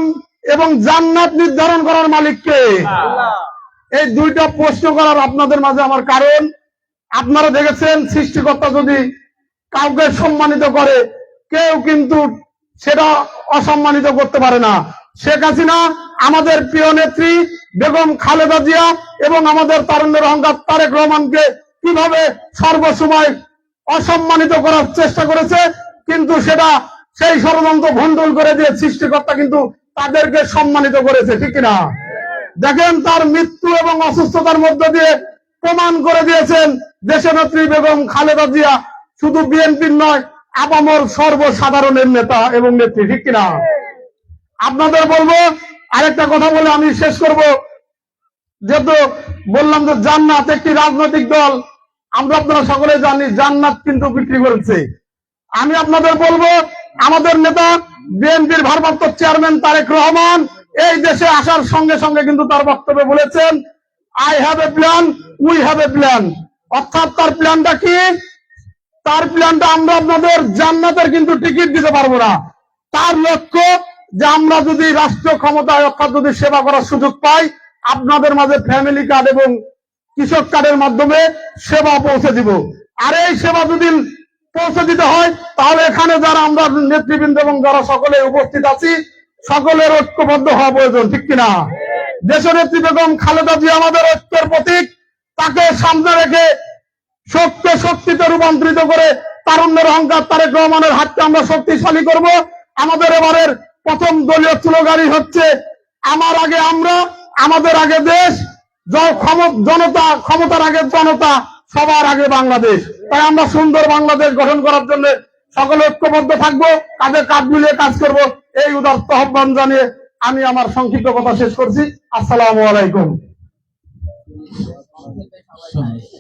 এবং জান্নাত নির্ধারণ করার মালিককে? এই 2টা প্রশ্ন করার আপনাদের মাঝে আমার কারণ, আপনারা দেখেছেন সৃষ্টিকর্তা যদি কাউকে সম্মানিত করে, কেউ কিন্তু সেটা অসম্মানিত করতে পারে না। শেখ হাসিনা আমাদের প্রিয় নেত্রী বেগম খালেদা জিয়া এবং আমাদের তারুণ্যের অহংকার তারেক রহমানকে কিভাবে সর্বসময় অসম্মানিত করার চেষ্টা করেছে, কিন্তু সেটা সেই ষড়যন্ত্র ভণ্ডুল করে দিয়ে সৃষ্টিকর্তা কিন্তু তাদেরকে সম্মানিত করেছে, ঠিক কিনা? দেখেন, তার মৃত্যু এবং অসুস্থতার মধ্য দিয়ে প্রমাণ করে দিয়েছেন দেশনেত্রী বেগম খালেদা জিয়া শুধু বিএনপির নয়, আপামর সর্বসাধারণের নেতা এবং নেত্রী, ঠিক কিনা? আপনাদের বলবো আরেকটা কথা বলে আমি শেষ করব। যেহেতু বললাম যে জান্নাত একটি রাজনৈতিক দল, আপনারা সকলে জানি জান্নাত কিন্তু বিক্রি করেছে। আমি আপনাদের বলবো, আমাদের নেতা বিএনপির ভারপ্রাপ্ত চেয়ারম্যান তারেক রহমান এই দেশে আসার সঙ্গে সঙ্গে কিন্তু তার বক্তব্যে বলেছেন, I have a plan, we have a plan. অর্থাৎ তার প্ল্যানটা কি? তার প্ল্যানটা আমরা আপনাদের জান্নাতের কিন্তু টিকিট দিতে পারবো না। তার লক্ষ্য যে আমরা যদি রাষ্ট্র ক্ষমতায় অর্থাৎ যদি সেবা করার সুযোগ পাই, আপনাদের মাঝে ফ্যামিলি কার্ড এবং কৃষক কার্ডের মাধ্যমে সেবা পৌঁছে দিব। আর এই সেবা যদি পৌঁছে দিতে হয়, তাহলে এখানে যারা আমরা নেতৃবৃন্দ এবং যারা সকলে উপস্থিত আছি, সকলের ঐক্যবদ্ধ হওয়া প্রয়োজন, ঠিক কিনা? দেশনেত্রী বেগম খালেদা জিয়া আমাদের ঐক্যের প্রতীক। তাকে সামনে রেখে শক্তিতে রূপান্তরিত করে তারুণ্যের অহংকার তারেক রহমানের হাতকে আমরা শক্তিশালী করব। আমাদের এবারের প্রথম দলীয় স্লোগানই হচ্ছে, আমার আগে আমরা, আমাদের আগে দেশ, জনতা, ক্ষমতার আগে জনতা, সবার আগে বাংলাদেশ। তাই আমরা সুন্দর বাংলাদেশ গঠন করার জন্য সকলে ঐক্যবদ্ধ থাকবো, কাঁধে কাঁধ মিলিয়ে কাজ করব, এই উদাত্ত আহ্বান জানিয়ে আমি আমার সংক্ষিপ্ত কথা শেষ করছি। আসসালামু আলাইকুম।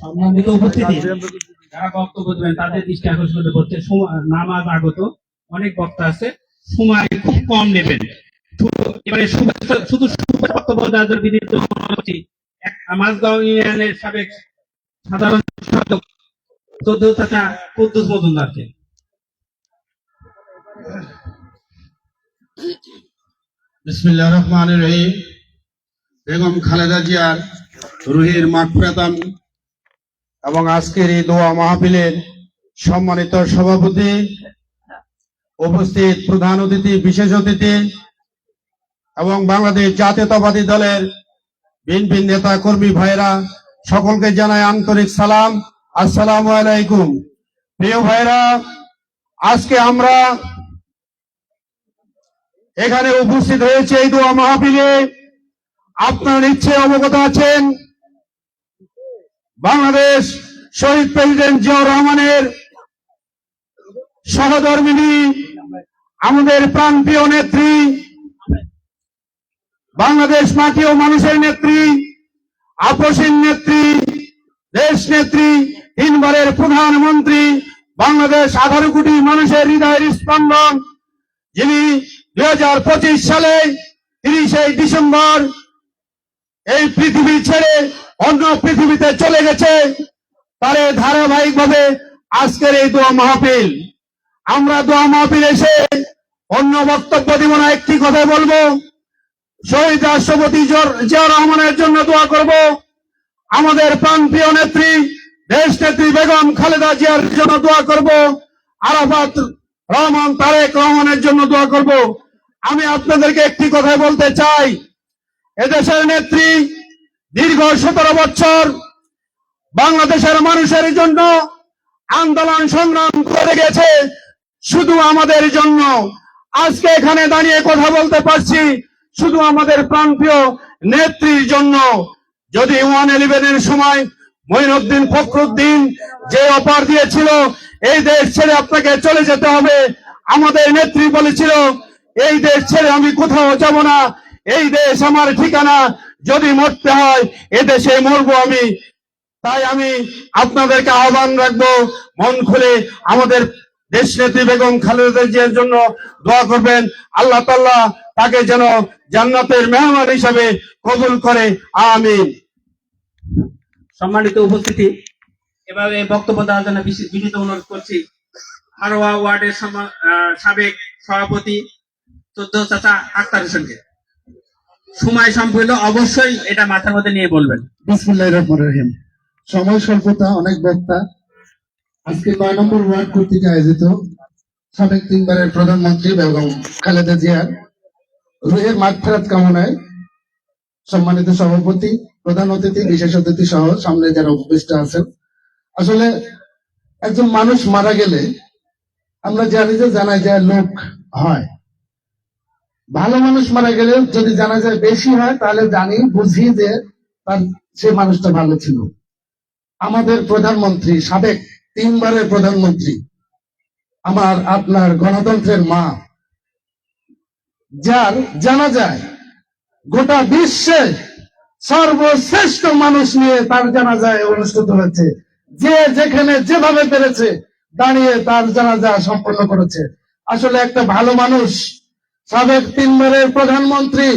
সম্মানিত উপস্থিতি, যারা বক্তব্য দেবেন তাদের দৃষ্টি আকর্ষণ করছে, নামাজ আগত অনেক বক্তা আছে, সময় খুব কম নেবেন। এবারে শুধু বক্তব্য দেওয়ার জন্য বিনীত অনুরোধ করছি, মাঝগাঁও ইউনিয়নের সাবেক সাধারণ সম্পাদক চাচা কুদ্দুস মজুমদারকে। বিসমিল্লাহির রহমানির রহিম। বেগম খালেদা জিয়ার রুহির মাগফিরাতান এবং আজকের এই দোয়া মাহফিলের সম্মানিত সভাপতি, উপস্থিত প্রধান অতিথি, বিশেষ অতিথি এবং বাংলাদেশ জাতীয়তাবাদী দলের বিএনপি নেতা কর্মী ভাইরা, সকলকে জানাই আন্তরিক সালাম। আসসালামু আলাইকুম। প্রিয় ভাইরা, আজকে আমরা এখানে উপস্থিত হয়েছে এই দোয়া মাহফিলে। আপনারা নিশ্চয়ই অবগত আছেন, বাংলাদেশ শহীদ প্রেসিডেন্ট জিয়াউর রহমানের সহধর্মিণী, আমাদের প্রাণপ্রিয় নেত্রী, বাংলাদেশ মাটি ও মানুষের নেত্রী, আপসীন নেত্রী, দেশ নেত্রী, তিনবারের প্রধানমন্ত্রী, বাংলাদেশ 18 কোটি মানুষের হৃদয়ের স্পন্দন, যিনি 2025 সালে 30 ডিসেম্বর এই পৃথিবী ছেড়ে অন্য পৃথিবীতে চলে গেছে, তারে ধারাবাহিকভাবে আজকের এই দোয়া মাহফিল। আমরা দোয়া মাহফিল এসে অন্য বক্তব্য দিব না, একটি কথা বলবো, শহীদ রাষ্ট্রপতি জিয়াউর রহমানের জন্য দোয়া করব, আমাদের প্রাণপ্রিয় নেত্রী দেশ নেত্রী বেগম খালেদা জিয়ার জন্য দোয়া করব, আরাফাত রহমান তারেক রহমানের জন্য দোয়া করব। আমি আপনাদেরকে একটি কথা বলতে চাই, এদেশের নেত্রী দীর্ঘ 17 বছর বাংলাদেশের মানুষের জন্য আন্দোলন সংগ্রাম করে গেছে, শুধু আমাদের জন্য। আজকে এখানে দাঁড়িয়ে কথা বলতে পারছি শুধু আমাদের প্রাণপ্রিয় নেত্রীর জন্য। যদি 111 এর সময় মঈনুদ্দিন ফখরুদ্দিন যে অফার দিয়েছিল, এই দেশ ছেড়ে আপনাকে চলে যেতে হবে, আমাদের নেত্রী বলেছিল, এই দেশ ছেড়ে আমি কোথাও যাব না, এই দেশ আমার ঠিকানা, যদি মরতে হয় এদেশে মরবো আমি। তাই আমি আপনাদেরকে আহ্বান রাখবো, মন খুলে আমাদের দেশ নেত্রী বেগম খালেদা জিয়ার জন্য দোয়া করবেন। আল্লাহ তাআলা তাকে যেন জান্নাতের মেহমান হিসাবে কবুল করে, আমিন। সম্মানিত উপস্থিতি, এভাবে বক্তব্য দেওয়ার জন্য বিনীত অনুরোধ করছি হারোয়া ওয়ার্ডের সাবেক সভাপতি চাচা আক্তার হোসেনকে। সময় সম্পূর্ণ, অবশ্যই এটা মাথার মধ্যে নিয়ে বলবেন। বিসমিল্লাহির রহমানির রহিম। সময় স্বল্পতা, অনেক বক্তা। আজকে 9 নম্বর ওয়ার্ড কর্তৃক আয়োজিত সাবেক 3বারের প্রধানমন্ত্রী বেগম খালেদা জিয়ার রুহের মাগফিরাত কামনায় সম্মানিত সভাপতি, প্রধান অতিথি, বিশেষ অতিথি সহ সামনে যারা উপস্থিত আছেন, আসলে একজন মানুষ মারা গেলে আমরা জানি যে জানাজায় লোক হয়। ভালো মানুষ মারা গেলে যদি জানাজায় বেশি হয় তাহলে জানি বুঝি যে তার সে মানুষটা ভালো ছিল। আমাদের প্রধানমন্ত্রী, সাবেক 3 বারের প্রধানমন্ত্রী, আমার আপনার গণতন্ত্রের মা, যার জানাজায় গোটা বিশ্বে সর্বশ্রেষ্ঠ মানুষ নিয়ে তার জানাজায় অনুষ্ঠিত হয়েছে। যে যেখানে যেভাবে পেরেছে দাঁড়িয়ে তার জানাজা সম্পন্ন করেছে। আসলে একটা ভালো মানুষ, সাবেক 3 বারের প্রধানমন্ত্রী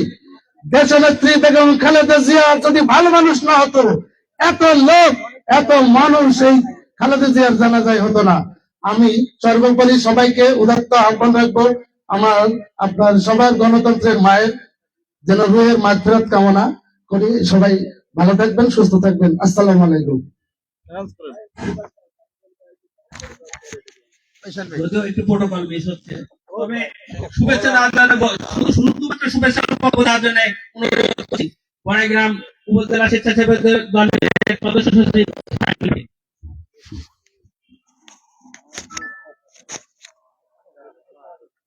দেশনেত্রী বেগম খালেদা জিয়া যদি ভালো মানুষ না হতো, এত লোক এত মানুষ এই খালেদা জিয়ার জানাজায় হতো না। আমি সর্বোপরি সবাইকে উদাত্ত আহ্বান রাখবো, আমার আপনার সবার গণতন্ত্রের মায়ের যেন রুহের মাগফিরাত কামনা করি। সবাই ভালো থাকবেন, সুস্থ থাকবেন। আসসালামু আলাইকুম। যদিও একটু প্রোটোকল মিস হচ্ছে, তবে শুভেচ্ছা শুধুমাত্র শুভেচ্ছা দেওয়ার জন্য অনুরোধ করছি বড়াইগ্রাম উপজেলা স্বেচ্ছাসেবক দলের সদস্য সচিব।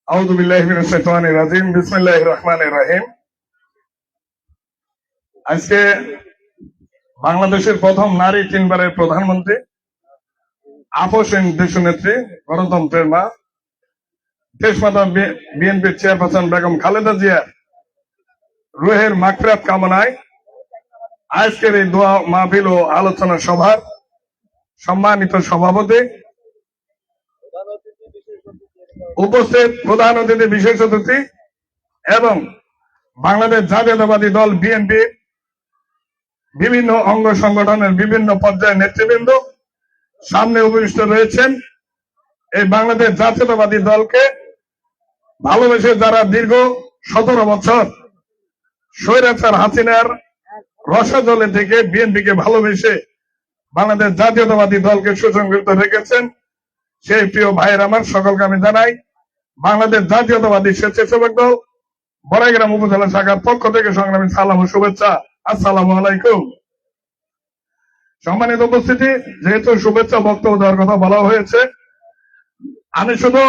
আউযু বিল্লাহি মিনাশ শাইতানির রাজিম। বিসমিল্লাহির রহমানির রহিম। আজকে বাংলাদেশের প্রথম নারী 3 বারের প্রধানমন্ত্রী, আপসহীন দেশনেত্রী, গণতন্ত্রের মা, দেশমাতা বিএনপির চেয়ারপারসন বেগম খালেদা জিয়া রুহের মাগফিরাত কামনায় আজকের এই দোয়া মাহফিল ও আলোচনা সভার সম্মানিত সভাপতি, উপস্থিত প্রধান অতিথি, বিশেষ অতিথি এবং বাংলাদেশ জাতীয়তাবাদী দল বিএনপি বিভিন্ন অঙ্গ সংগঠনের বিভিন্ন পর্যায়ের নেতৃবৃন্দ সামনে উপবিষ্ট রয়েছেন। এই বাংলাদেশ জাতীয়তাবাদী দলকে ভালোবেসে যারা দীর্ঘ 17 বছর স্বৈরাচার হাসিনার রসাতলে থেকে বিএনপিকে ভালোবেসে বাংলাদেশ জাতীয়তাবাদী দলকে সুসংগঠিত রেখেছেন, সেই প্রিয় ভাইয়ের আমার সকলকে আমি জানাই বাংলাদেশ জাতীয়তাবাদী স্বেচ্ছাসেবক দল বড়াইগ্রাম উপজেলা শাখার পক্ষ থেকে সংগ্রামী সালাম ও শুভেচ্ছা। আসসালামু আলাইকুম। সম্মানিত উপস্থিতি, যেহেতু শুভেচ্ছা বক্তব্য দেওয়ার কথা বলা হয়েছে, আমি শুধু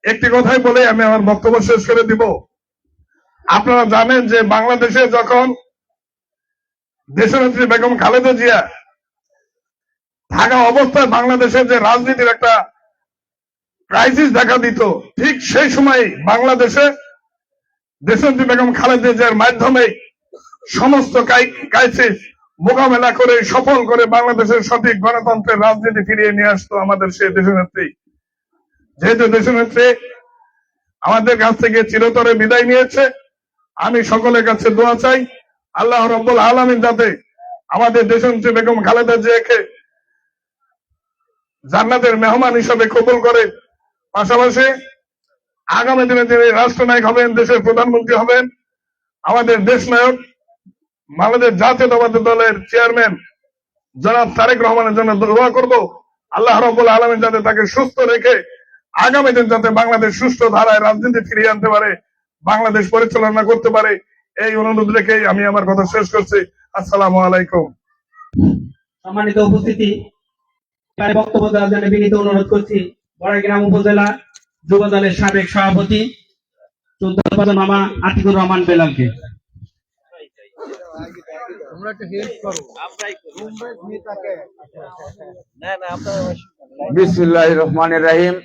একটি কথাই বলে আমি আমার বক্তব্য শেষ করে দিব। আপনারা জানেন যে বাংলাদেশে যখন দেশনেত্রী বেগম খালেদা জিয়া থাকা অবস্থায় বাংলাদেশের যে রাজনীতির একটা ক্রাইসিস দেখা দিত, ঠিক সেই সময় বাংলাদেশে দেশনেত্রী বেগম খালেদা জিয়ার মাধ্যমে সমস্ত ক্রাইসিস মোকাবেলা করে সফল করে বাংলাদেশের সঠিক গণতন্ত্রের রাজনীতি ফিরিয়ে নিয়ে আসতো আমাদের সেই দেশনেত্রী। যেহেতু দেশনেত্রী আমাদের কাছ থেকে চিরতরে বিদায় নিয়েছে, আমি সকলের কাছে দোয়া চাই আল্লাহ রাব্বুল আলামিন যাতে আমাদের দেশনেত্রী বেগম খালেদা জিয়াকে জান্নাতের মেহমান হিসেবে কবুল করে, পাশাপাশি আগামী দিনে তিনি রাষ্ট্রনায়ক হবেন, দেশের প্রধানমন্ত্রী হবেন, আমাদের দেশ নায়ক বাংলাদেশ জাতীয়তাবাদী দলের চেয়ারম্যান জনাব তারেক রহমানের জন্য দোয়া করব আল্লাহ রাব্বুল আলামিন যাতে তাকে সুস্থ রেখে আগামী দিন যাতে বাংলাদেশ সুষ্ঠু ধারায় রাজনীতি ফিরিয়ে আনতে পারে, বাংলাদেশ পরিচালনা করতে পারে, এই অনুরোধ রেখেই আমি আমার কথা শেষ করছি। আসসালামু আলাইকুম। সম্মানিত উপস্থিতি, বক্তব্য দেওয়ার জন্য বিনীত অনুরোধ করছি বড়াইগ্রাম উপজেলা যুব দলের সাবেক সভাপতি 14 মামা আতিকুর রহমান বেলালকে। বিসমিল্লাহির রহমানির রহিম।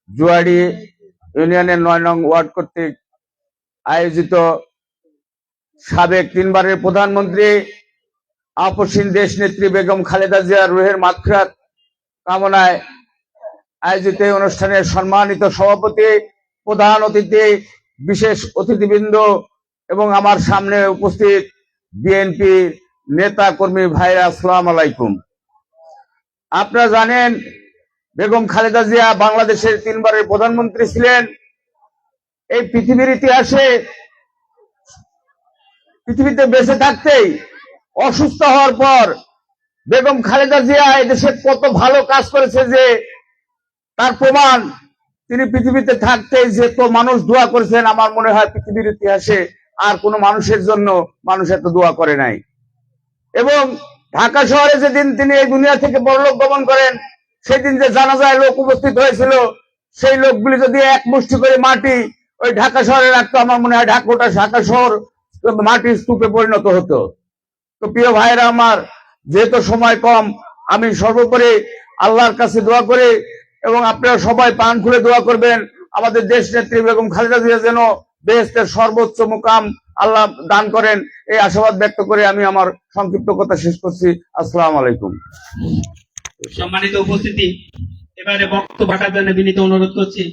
জুয়াড়ি ইউনিয়নের 9 নং ওয়ার্ড কর্তৃক আয়োজিত সাবেক 3 বারের প্রধানমন্ত্রী আপসহীন দেশ নেত্রী বেগম খালেদা জিয়ার রুহের মাগফিরাত কামনায় আয়োজিত অনুষ্ঠানের সম্মানিত সভাপতি, প্রধান অতিথি, বিশেষ অতিথিবৃন্দ এবং আমার সামনে উপস্থিত বিএনপি নেতা কর্মী ভাইরা, আসসালামু আলাইকুম। আপনারা জানেন বেগম খালেদা জিয়া বাংলাদেশের 3 বারের প্রধানমন্ত্রী ছিলেন। এই পৃথিবীর ইতিহাসে পৃথিবীতে বেঁচে থাকতেই অসুস্থ হওয়ার পর বেগম খালেদা জিয়া এদেশে কত ভালো কাজ করেছে যে তার প্রমাণ তিনি পৃথিবীতে থাকতে যে তো মানুষ দোয়া করেছেন, আমার মনে হয় পৃথিবীর ইতিহাসে আর কোনো মানুষের জন্য মানুষ এত দোয়া করে নাই। এবং ঢাকা শহরে যেদিন তিনি এই দুনিয়া থেকে পরলোক গমন করেন, সেদিন যে জানাজায় লোক উপস্থিত হয়েছিল, সেই লোকগুলি যদি এক মুষ্টি করে মাটি ওই ঢাকা শহরে রাখতো, আমার মনে হয় ঢাকা শহর মাটির স্তূপে পরিণত হতো। তো প্রিয় ভাইরা আমার, যেহেতু সময় কম, আমি সর্বোপরি আল্লাহর কাছে দোয়া করি এবং আপনারা সবাই প্রাণ খুলে দোয়া করবেন আমাদের দেশ নেত্রী বেগম খালেদা জিয়া যেন বেহেশতের সর্বোচ্চ মুকাম আল্লাহ দান করেন, এই আশাবাদ ব্যক্ত করে আমি আমার সংক্ষিপ্ত কথা শেষ করছি। আসসালামু আলাইকুম। সম্মানিত উপস্থিতি, এবারে বক্তব্য রাখার জন্য বিনীত অনুরোধ করছি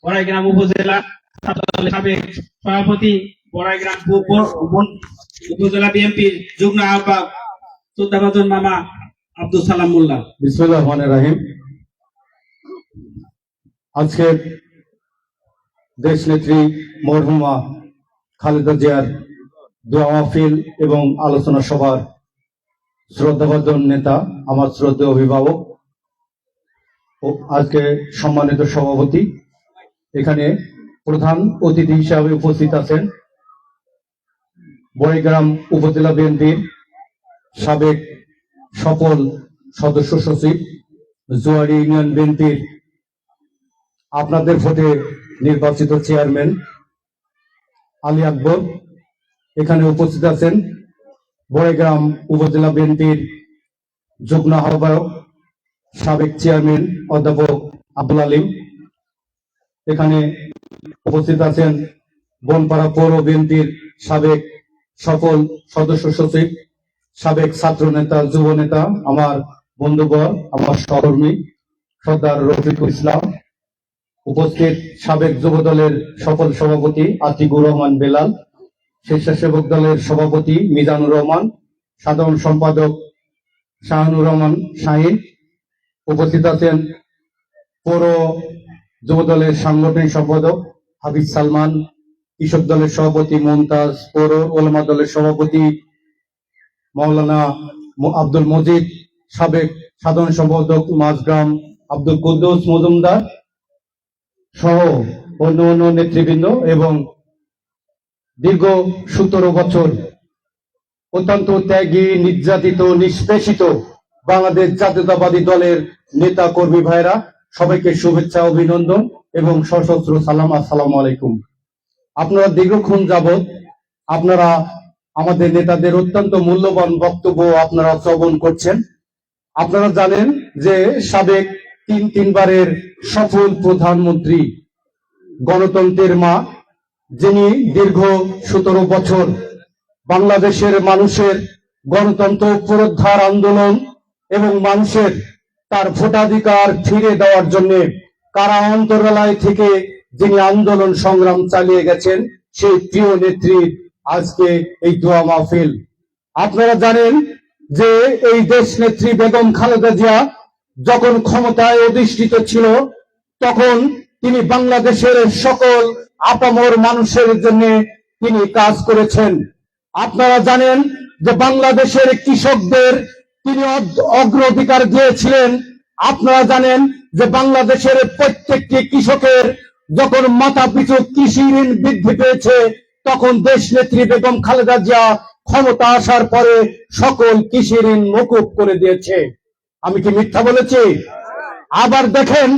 বড়াইগ্রাম উপজেলা ছাত্রদলের সাবেক সভাপতি, বড়াইগ্রাম উপজেলা বিএনপির যুগ্ম আহ্বায়ক শ্রদ্ধাভাজন মামা আব্দুল সালাম মোল্লা। বিসমিল্লাহির রহমানির রহিম। আজকের দেশ নেত্রী মরহুমা খালেদা জিয়ার দোয়া মাহফিল এবং আলোচনা সভার শ্রদ্ধাভাজন নেতা, আমার শ্রদ্ধেয় অভিভাবক ও আজকে সম্মানিত সভাপতি, এখানে প্রধান অতিথি হিসাবে উপস্থিত আছেন বড়াইগ্রাম উপজেলা বিএনপির সাবেক সফল সদস্য সচিব, জুয়াড়ি ইউনিয়ন বিএনপির আপনাদের ভোটে নির্বাচিত চেয়ারম্যান আলী আকবর, এখানে উপস্থিত আছেন বড়াইগ্রাম উপজেলা বিএনপির যুগ্ম আহ্বায়ক সাবেক চেয়ারম্যান অধ্যাপক আব্দুল আলিম, এখানে উপস্থিত আছেন বনপাড়া পৌর বিএনপির সাবেক সফল সদস্য সচিব, সাবেক ছাত্র নেতা, যুব নেতা, আমার বন্ধুবর, আমার সহকর্মী সর্দার রফিকুল ইসলাম, উপস্থিত সাবেক যুব দলের সফল সভাপতি আতিকুর রহমান বেলাল, স্বেচ্ছাসেবক দলের সভাপতি মিজানুর রহমান, সাধারণ সম্পাদক শাহানুর রহমান শাহিন, উপস্থিত আছেন পৌর যুব দলের সাংগঠনিক সম্পাদক হাবিব সালমান, কৃষক দলের সভাপতি মুমতাজ, পৌর ওলামা দলের সভাপতি মাওলানা আব্দুল মজিদ, সাবেক সাধারণ সম্পাদক মাঝগ্রাম আব্দুল কুদ্দুস মজুমদার সহ অন্য অন্য নেতৃবৃন্দ এবং দীর্ঘ 17 বছর অত্যন্ত ত্যাগী, নির্যাতিত, নিষ্পেষিত বাংলাদেশ জাতীয়তাবাদী দলের নেতা কর্মী ভাইরা, সবাইকে শুভেচ্ছা, অভিনন্দন এবং সশস্ত্র সালাম। আসসালামু আলাইকুম। আপনারা দীর্ঘক্ষণ যাবৎ আপনারা আমাদের নেতাদের অত্যন্ত মূল্যবান বক্তব্য আপনারা শ্রবণ করছেন। আপনারা জানেন যে সাবেক তিনবারের সফল প্রধানমন্ত্রী, গণতন্ত্রের মা, যিনি দীর্ঘ 17 বছর বাংলাদেশের মানুষের গণতন্ত্র পুনরুদ্ধার আন্দোলন এবং মানুষের তার ভোটাধিকার ফিরে দেওয়ার জন্য কারা অন্তরালয় থেকে যিনি আন্দোলন সংগ্রাম চালিয়ে গেছেন, সেই প্রিয় নেত্রীর আজকে এই দোয়া মাহফিল। আপনারা জানেন যে এই দেশ নেত্রী বেগম খালেদা জিয়া যখন ক্ষমতায় অধিষ্ঠিত ছিল, তখন তিনি বাংলাদেশের সকল আপামর মানুষের জন্য তিনি কাজ করেছেন। আপনারা জানেন যে বাংলাদেশের কৃষকদের তিনি অগ্রাধিকার দিয়েছিলেন। আপনারা জানেন যে বাংলাদেশের প্রত্যেকটি কৃষকের যখন মাথা পিছু কৃষি ঋণ বৃদ্ধি পেয়েছে, তখন দেশ নেত্রী বেগম খালেদা জিয়া ক্ষমতা আসার পরে সকল কৃষি ঋণ মকুব করে দিয়েছে। আমি কি মিথ্যা বলেছি? আবার দেখেন,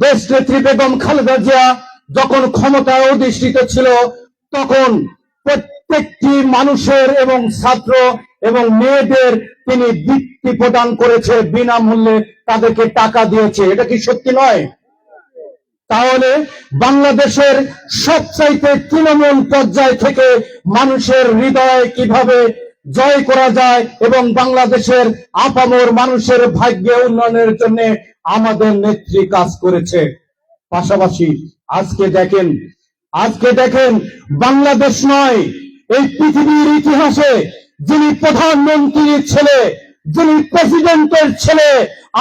দেশ নেত্রী বেগম খালেদা জিয়া যখন ক্ষমতায় অধিষ্ঠিত ছিল, তখন প্রত্যেকটি মানুষের এবং ছাত্র এবং মেয়েদের তিনি বৃত্তি প্রদান করেছে, বিনামূল্যে তাদেরকে টাকা দিয়েছে। এটা কি সত্যি নয়? তাহলে বাংলাদেশের সবচাইতে তৃণমূল পর্যায় থেকে মানুষের হৃদয় কিভাবে জয় করা যায় এবং বাংলাদেশের আপামর মানুষের ভাগ্য উন্নয়নের জন্য আমাদের নেত্রী কাজ করেছে। পাশাপাশি আজকে দেখেন বাংলাদেশ নয়, এই পৃথিবীর ইতিহাসে যিনি প্রধানমন্ত্রীর ছেলে, যিনি প্রেসিডেন্টের ছেলে,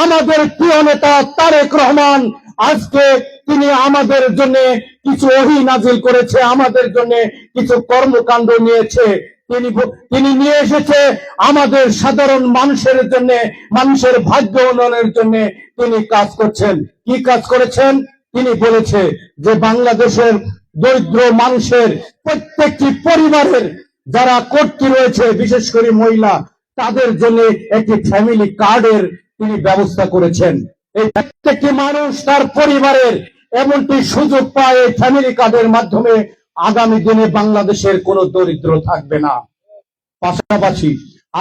আমাদের প্রিয় নেতা তারেক রহমান, আজকে তিনি আমাদের জন্য কিছু ওহী নাজিল করেছে, আমাদের জন্য কিছু কর্মকাণ্ড নিয়েছে। তিনি নিয়ে এসেছে আমাদের সাধারণ মানুষের জন্য, মানুষের ভাগ্য উন্নয়নের জন্য তিনি কাজ করছেন। কি কাজ করেছেন? তিনি বলেছে যে বাংলাদেশের দরিদ্র মানুষের প্রত্যেকটি পরিবারের যারা কর্তৃ রয়েছে, বিশেষ করে মহিলা, তাদের জন্য একটি ফ্যামিলি কার্ডের তিনি ব্যবস্থা করেছেন। এই প্রত্যেকটি মানুষ তার পরিবারের এমনটি সুযোগ পায় এই ফ্যামিলি কার্ডের মাধ্যমে, আগামী দিনে বাংলাদেশের কোনো দরিদ্র থাকবে না। পাশাপাশি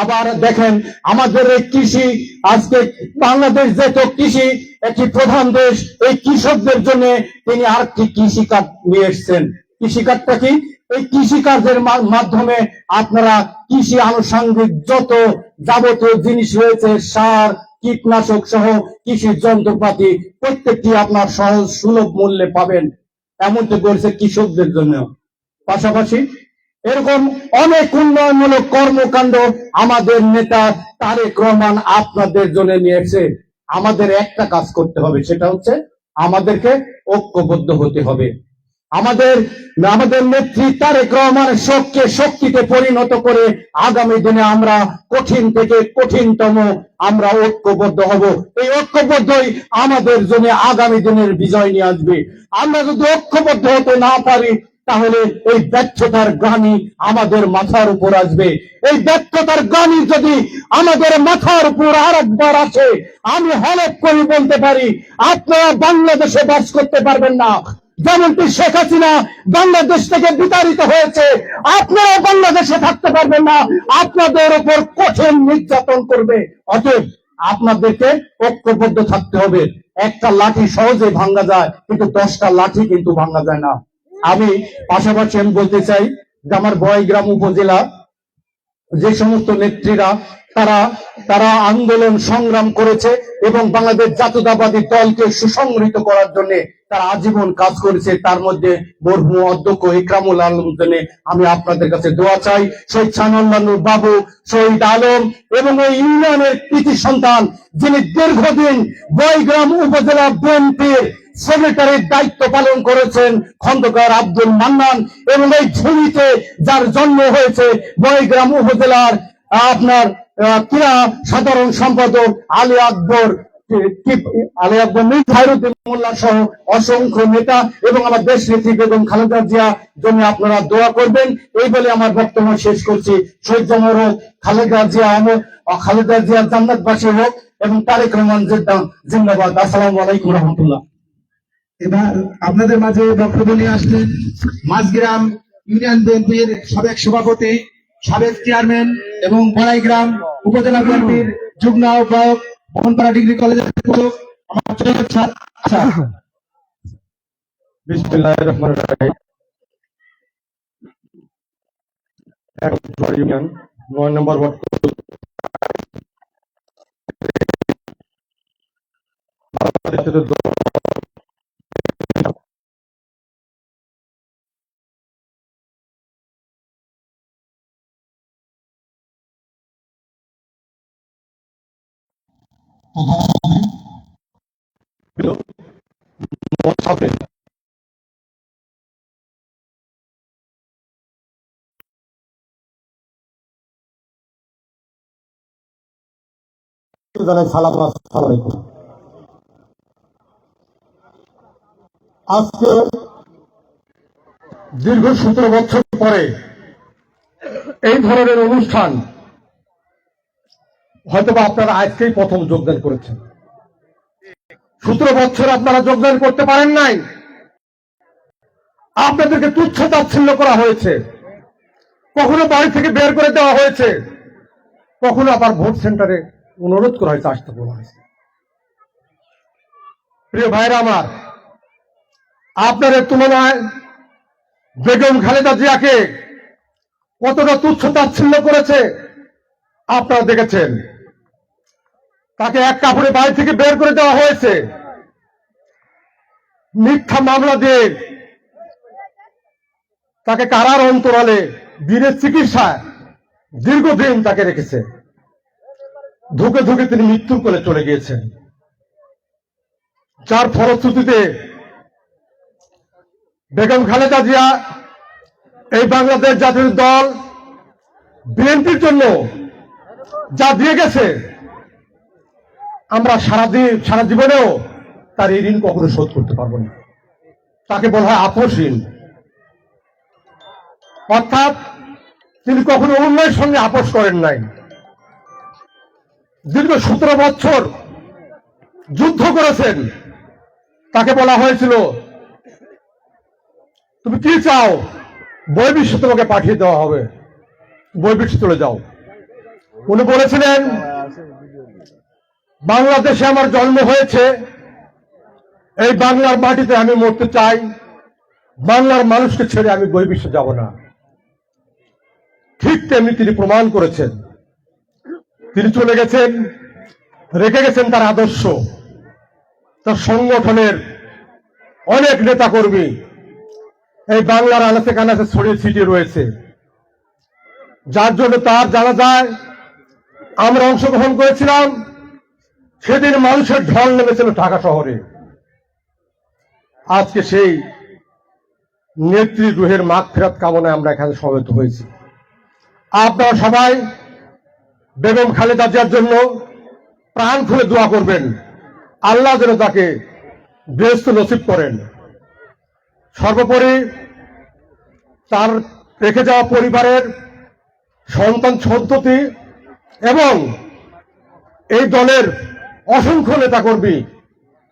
আবার দেখেন আমাদের এই কৃষি, আজকে বাংলাদেশ যেহেতু কৃষি একটি প্রধান দেশ, এই কৃষকদের জন্য তিনি আরেকটি কৃষি কার্ড নিয়ে এসেছেন। কৃষি কার্ডটা কি? এই কৃষি কার্ডের মাধ্যমে আপনারা কৃষি আনুষঙ্গিক যত যাবতীয় জিনিস রয়েছে, সার, কীটনাশক সহ কৃষি যন্ত্রপাতি প্রত্যেকটি আপনার সহজ সুলভ মূল্যে পাবেন, এমনটি করেছে কৃষকদের জন্য। পাশাপাশি এরকম অনেক উন্নয়নমূলক কর্মকাণ্ড আমাদের নেতা তারেক রহমান আপনাদের জন্য নিয়ে এসেছে। আমাদের একটা কাজ করতে হবে, সেটা হচ্ছে আমাদেরকে ঐক্যবদ্ধ হতে হবে। আমাদের নেত্রী তারেক রহমানের শোককে শক্তিতে পরিণত করে আগামী দিনে আমরা কঠিন থেকে কঠিনতম আমরা ঐক্যবদ্ধ হব। এই ঐক্যবদ্ধই আমাদের জন্য আগামী দিনের বিজয় নিয়ে আসবে। আমরা যদি ঐক্যবদ্ধ হতে না পারি, তাহলে এই ব্যর্থতার গ্লানি আমাদের মাথার উপর আসবে। এই ব্যর্থতার গ্লানি যদি আমাদের মাথার উপর আরেকবার আসে, আমি হলফ করে বলতে পারি আপনারা বাংলাদেশে বাস করতে পারবেন না। যেমনটি শেখ হাসিনা বাংলাদেশ থেকে বিতাড়িত হয়েছে, আপনারা বাংলাদেশে থাকতে পারবেন না, আপনাদের উপর কঠিন নির্যাতন করবে। অতএব আপনাদেরকে ঐক্যবদ্ধ থাকতে হবে। একটা লাঠি সহজে ভাঙা যায়, কিন্তু 10টা লাঠি কিন্তু ভাঙা যায় না। আমি পাশাপাশি আমি বলতে চাই যে আমার বড়াইগ্রাম উপজেলা যে সমস্ত নেত্রীরা তারা আন্দোলন সংগ্রাম করেছে এবং বাংলাদেশ জাতীয়তাবাদী দলকে সুসংহত করার জন্য তারা আজীবন কাজ করেছে, তার মধ্যে মরহুম অধ্যক্ষ ইকরামুল আলম জন্য আমি আপনাদের কাছে দোয়া চাই। শহীদ শাহনুর বাবু, শহীদ আলম এবং এই ইউনিয়নের কৃতি সন্তান যিনি দীর্ঘদিন বড়াইগ্রাম উপজেলা বিএনপির সেক্রেটারির দায়িত্ব পালন করেছেন, খন্দকার আব্দুল মান্নান, এবং এই ভূমিতে যার জন্ম হয়েছে বড়াইগ্রাম উপজেলার আপনার ক্রীড়া সাধারণ সম্পাদক আলী আকবর মীর খায়রুদ্দিন মোল্লা সহ অসংখ্য নেতা এবং আমার দেশ নেত্রী বেগম খালেদা জিয়া জন্য আপনারা দোয়া করবেন। এই বলে আমার বক্তব্য শেষ করছি। শহীদ জমর হোক, খালেদা জিয়া জান্নাতবাসী হোক এবং তারেক রহমান জিন্দাবাদ। আসসালামু আলাইকুম রহমতুল্লাহ। এবার আপনাদের মাঝে বক্তব্য নিয়ে আসছেন মাঝগ্রাম ইউনিয়ন বিএনপির সাবেক সভাপতি, সাবেক চেয়ারম্যান এবং বড়াইগ্রাম উপজেলা বিএনপির যুগ্ম আহ্বায়ক, মোহনপাড়া ডিগ্রি কলেজের শিক্ষক আমার ছোট ছাত্র। বিসমিল্লাহির রহমানির রহিম। ইউনিয়ন 9 নম্বর ওয়ার্ড আজকে দীর্ঘ 17 বছর পরে এই ধরনের অনুষ্ঠান হয়তোবা আপনারা আজকেই প্রথম যোগদান করেছেন। 17 বছর আপনারা যোগদান করতে পারেন নাই, আপনাদেরকে তুচ্ছ তাচ্ছিল্য করা হয়েছে, কখনো বাড়ি থেকে বের করে দেওয়া হয়েছে, কখনো আবার ভোট সেন্টারে অনুরোধ করা হয়েছে, আসতে বলা হয়েছে। প্রিয় ভাইরা আমার, আপনাদের তুলনায় বেগম খালেদা জিয়াকে কতটা তুচ্ছ তাচ্ছিল্য করেছে আপনারা দেখেছেন। তাকে এক কাপড়ে বাড়ি থেকে বের করে দেওয়া হয়েছে, মিথ্যা মামলা দিয়ে তাকে কারার অন্তরালে দিনের চিকিৎসায় দীর্ঘদিন তাকে রেখেছে। ধুকে ধুকে তিনি মৃত্যুর কোলে চলে গিয়েছেন, যার ফলশ্রুতিতে বেগম খালেদা জিয়া এই বাংলাদেশ জাতীয় দল বিএনপির জন্য যা দিয়ে গেছে, আমরা সারা জীবনেও তার এই ঋণ কখনো শোধ করতে পারবো না। তাকে বলা হয় আপোষ ঋণ। অর্থাৎ তিনি কখনো অন্যায়ের সঙ্গে আপোষ করেন নাই। দীর্ঘ 17 বছর যুদ্ধ করেছেন। তাকে বলা হয়েছিল তুমি কি চাও, বহির্বিশ্বে তোমাকে পাঠিয়ে দেওয়া হবে, বহির্বিশ্বে চলে যাও। উনি বলেছিলেন বাংলাদেশে আমার জন্ম হয়েছে, এই বাংলার মাটিতে আমি মরতে চাই, বাংলার মানুষকে ছেড়ে আমি বহির্বিশ্বে যাব না। ঠিক তেমনি তিনি প্রমাণ করেছেন। তিনি চলে গেছেন, রেখে গেছেন তার আদর্শ, তার সংগঠনের অনেক নেতা কর্মী এই বাংলার আনাচে কানাচে ছড়িয়ে ছিটিয়ে রয়েছে, যার জন্য তার জানাজায় আমরা অংশগ্রহণ করেছিলাম। সেদিন মানুষের ঢল নেমেছিল ঢাকা শহরে। আজকে সেই নেত্রী রুহের মাগফিরাত কামনায় আমরা এখানে সমবেত হয়েছি। আপনারা সবাই বেগম খালেদা জিয়ার জন্য প্রাণ খুলে দোয়া করবেন, আল্লাহ যেন তাকে বেহেশত নসিব করেন। সর্বোপরি তার রেখে যাওয়া পরিবারের সন্তান সন্ততি এবং এই দলের অসংখ্য নেতাকর্মী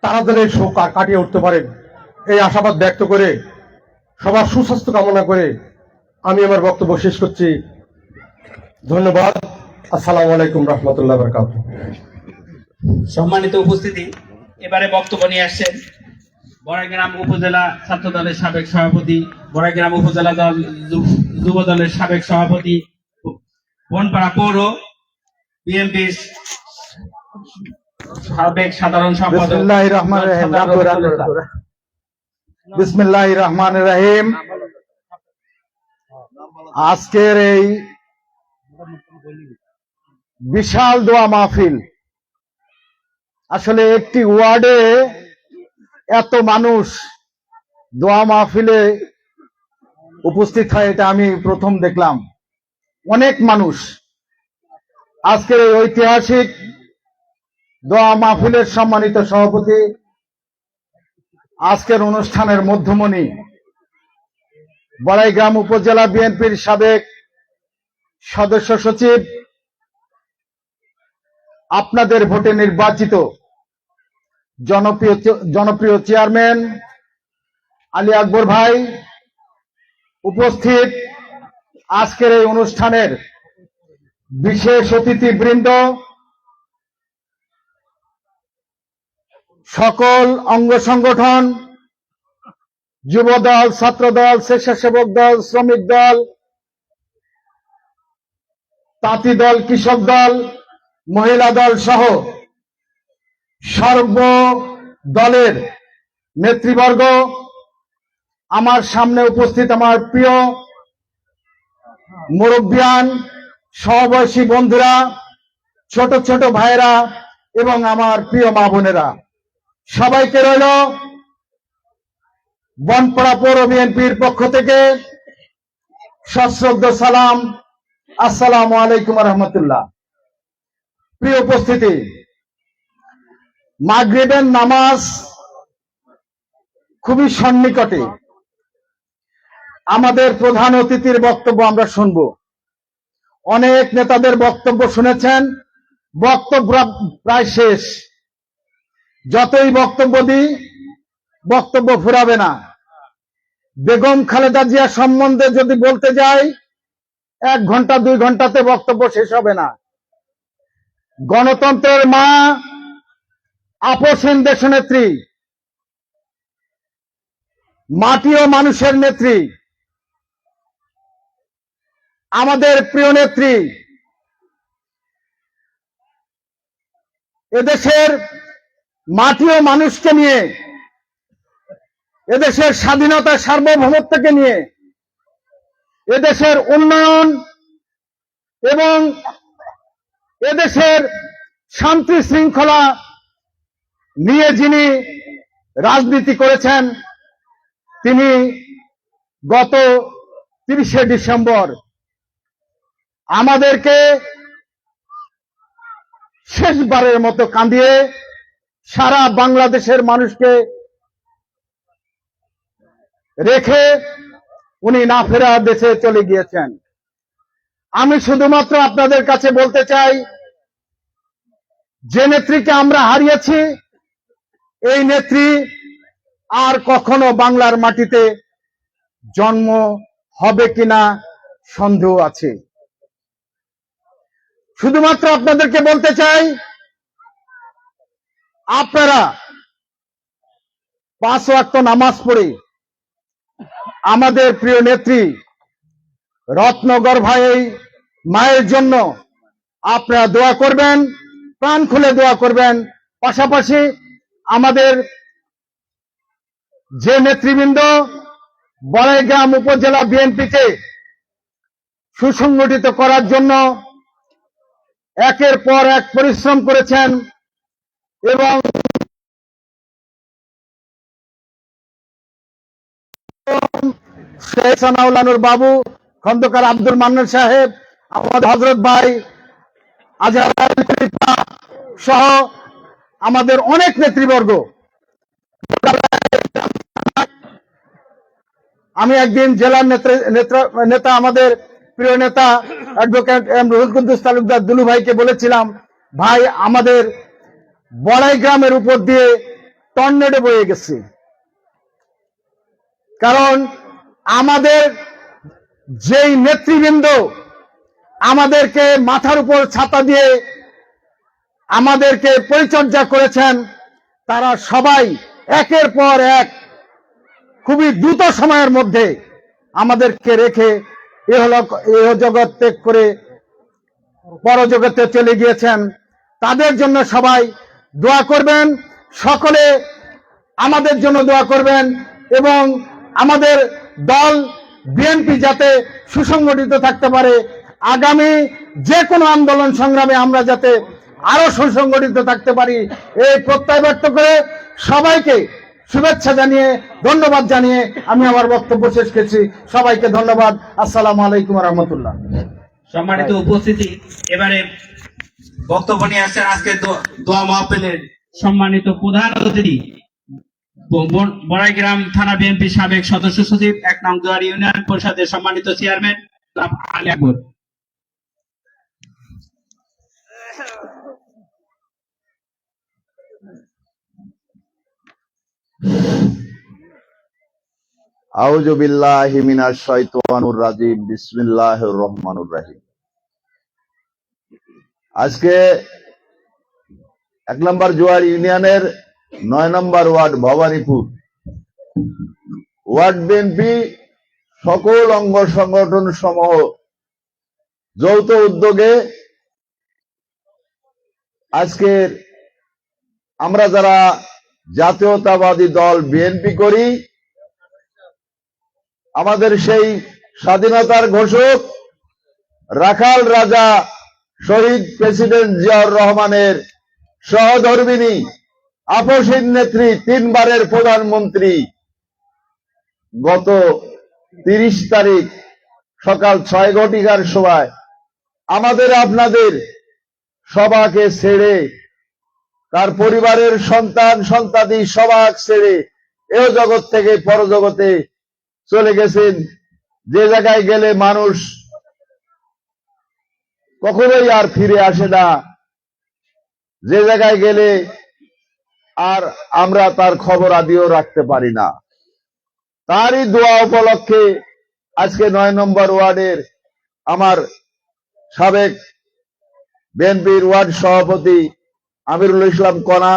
তারা যেন এই শোক কাটিয়ে উঠতে পারেন, এই আশাবাদ ব্যক্ত করে সবার সুস্বাস্থ্য কামনা করে আমি আমার বক্তব্য শেষ করছি। ধন্যবাদ। আসসালামু আলাইকুম রহমতুল্লাহ বারাকাতুহু। সম্মানিত উপস্থিতি, এবারে বক্তব্য নিয়ে আসছেন বড়াইগ্রাম উপজেলা ছাত্র দলের সাবেক সভাপতি, বড়াইগ্রাম উপজেলা দল যুব দলের সাবেক সভাপতি, বনপাড়া পৌর বিএনপির সাবেক সাধারণ সম্পাদক। বিসমিল্লাহির রহমানির রহিম। আজকের এই বিশাল দোয়া মাহফিল, আসলে একটি ওয়ার্ডে এত মানুষ দোয়া মাহফিলে উপস্থিত হয় এটা আমি প্রথম দেখলাম। অনেক মানুষ আজকের এই ঐতিহাসিক দোয়া মাহফিলের সম্মানিত সভাপতি, আজকের অনুষ্ঠানের মধ্যমণি, বড়াইগ্রাম উপজেলা বিএনপির সাবেক সদস্য সচিব, আপনাদের ভোটে নির্বাচিত জনপ্রিয় চেয়ারম্যান আলী আকবর ভাই, উপস্থিত আজকের এই অনুষ্ঠানের বিশেষ অতিথিবৃন্দ, সকল অঙ্গ সংগঠন, যুব দল, ছাত্র দল, স্বেচ্ছাসেবক দল, শ্রমিক দল, তাঁতি দল, কৃষক দল, মহিলা দল সহ সর্ব দলের নেতৃবর্গ, আমার সামনে উপস্থিত আমার প্রিয় মুরব্বিয়ান, সহবয়সী বন্ধুরা, ছোট ছোট ভাইরা এবং আমার প্রিয় মা বোনেরা, সবাইকে রইল বনপাড়া পৌর বিএনপির পক্ষ থেকে সশ্রদ্ধ সালাম। আসসালামু আলাইকুম রহমতুল্লাহ। প্রিয় উপস্থিতি, মাগরিবের নামাজ খুবই সন্নিকটে। আমাদের প্রধান অতিথির বক্তব্য আমরা শুনব। অনেক নেতাদের বক্তব্য শুনেছেন, বক্তব্য প্রায় শেষ। যতই বক্তব্য দিই বক্তব্য ফুরাবে না। বেগম খালেদা জিয়া সম্বন্ধে যদি বলতে যাই 1 ঘন্টা 2 ঘন্টাতে বক্তব্য শেষ হবে না। গণতন্ত্রের মা, আপোষহীন দেশনেত্রী, মাটি ও মানুষের নেত্রী, আমাদের প্রিয় নেত্রী, এদেশের মাটি ও মানুষকে নিয়ে, এদেশের স্বাধীনতা সার্বভৌমত্বকে নিয়ে, এদেশের উন্নয়ন এবং এদেশের শান্তি শৃঙ্খলা নিয়ে যিনি রাজনীতি করেছেন, তিনি গত 30শে ডিসেম্বর আমাদেরকে শেষবারের মতো কাঁদিয়ে সারা বাংলাদেশের মানুষকে রেখে উনি না ফেরা দেশে চলে গিয়েছেন। আমি শুধুমাত্র আপনাদের কাছে বলতে চাই, যে নেত্রীকে আমরা হারিয়েছি, এই নেত্রী আর কখনো বাংলার মাটিতে জন্ম হবে কিনা সন্দেহ আছে। শুধুমাত্র আপনাদেরকে বলতে চাই, আপনারা 5 ওয়াক্ত নামাজ পড়ে আমাদের প্রিয় নেত্রী রত্নগর্ভা এই মায়ের জন্য আপনারা দোয়া করবেন, প্রাণ খুলে দোয়া করবেন। পাশাপাশি আমাদের যে নেতৃবৃন্দ বড়াইগ্রাম উপজেলা বিএনপিকে সুসংগঠিত করার জন্য একের পর এক পরিশ্রম করেছেন এবং শেখ সানাউল্লানুর বাবু, খন্দকার আব্দুল মান্নান সাহেব, আমাদের হযরত ভাই আজহার সহ আমাদের অনেক নেতৃবর্গ। আমি একদিন জেলার নেতা আমাদের প্রিয় নেতা অ্যাডভোকেট এম রুহুল কুদ্দুস তালুকদার দুলু ভাইকে বলেছিলাম, ভাই আমাদের বড়াই গ্রামের উপর দিয়ে টর্নেডো বয়ে গেছে, কারণ আমাদের যেই নেতৃবৃন্দ আমাদেরকে মাথার উপর ছাতা দিয়ে আমাদেরকে পরিচর্যা করেছেন, তারা সবাই একের পর এক খুবই দ্রুত সময়ের মধ্যে আমাদেরকে রেখে এহ জগৎ ত্যাগ করে পরজগতে চলে গিয়েছেন। তাদের জন্য সবাই দোয়া করবেন, সকলে আমাদের জন্য দোয়া করবেন এবং আমাদের দল বিএনপি যাতে সুসংগঠিত থাকতে পারে, আগামী যে কোনো আন্দোলন সংগ্রামে আমরা যাতে আরো সুসংগঠিত থাকতে পারি, এই প্রত্যয় ব্যক্ত করে সবাইকে শুভেচ্ছা জানিয়ে ধন্যবাদ জানিয়ে আমি আমার বক্তব্য শেষ করছি। সবাইকে ধন্যবাদ। আসসালামু আলাইকুম ওয়া রাহমাতুল্লাহ। সম্মানিত উপস্থিতি, এবারে বক্তব্য নিয়ে আসছেন আজকে দোয়া মাহফিলের সম্মানিত প্রধান অতিথি বড়াইগ্রাম থানা বিএনপি সাবেক সদস্য সচিব 1 নং দুয়ারি ইউনিয়ন পরিষদের সম্মানিত চেয়ারম্যান আলী আকবর। আউযু বিল্লাহি মিনাশ শাইতানির রাজিম। বিসমিল্লাহির রহমানির রহিম। আজকে 1 নম্বর জোয়ার ইউনিয়নের 9 নম্বর ওয়ার্ড ভবানীপুর ওয়ার্ড বিএনপি সকল অঙ্গ সংগঠন সমূহ যৌথ উদ্যোগে আজকের আমরা যারা জাতীয়তাবাদী দল বিএনপি করি, আমাদের সেই স্বাধীনতার ঘোষক রাখাল রাজা শহীদ প্রেসিডেন্ট জিয়াউর রহমানের সহধর্মিণী আপসীন নেত্রী 3 বারের প্রধানমন্ত্রী গত 30 তারিখ সকাল 6 ঘটিকার সময় আমাদের আপনাদের সবাকে ছেড়ে, তার পরিবারের সন্তান সন্তানি সবাক ছেড়ে এ জগৎ থেকে পরজগতে চলে গেছেন। যে জায়গায় গেলে মানুষ কখনোই আর ফিরে আসে না, যে জায়গায় গেলে আর আমরা তার খবর আদিও রাখতে পারি না। তারই দোয়া উপলক্ষে আজকে 9 নম্বর ওয়ার্ডের আমার সাবেক বিএনপির ওয়ার্ড সভাপতি আমিরুল ইসলাম কণা,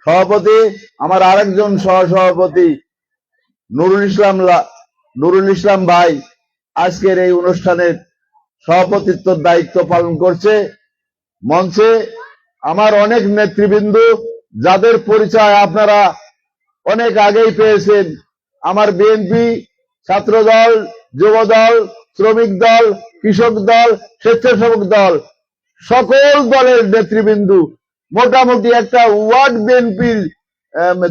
সভাপতি আমার আরেকজন সহসভাপতি নুরুল ইসলাম ভাই আজকের এই অনুষ্ঠানের সভাপতিত্বের দায়িত্ব পালন করছে। মঞ্চে আমার অনেক নেতৃবৃন্দ যাদের পরিচয় আপনারা অনেক আগেই পেয়েছেন, আমার বিএনপি ছাত্র দল, যুব দল, শ্রমিক দল, কৃষক দল, স্বেচ্ছাসেবক দল, সকল দলের নেতৃবৃন্দ মোটামুটি একটা ওয়ার্ড বিএনপির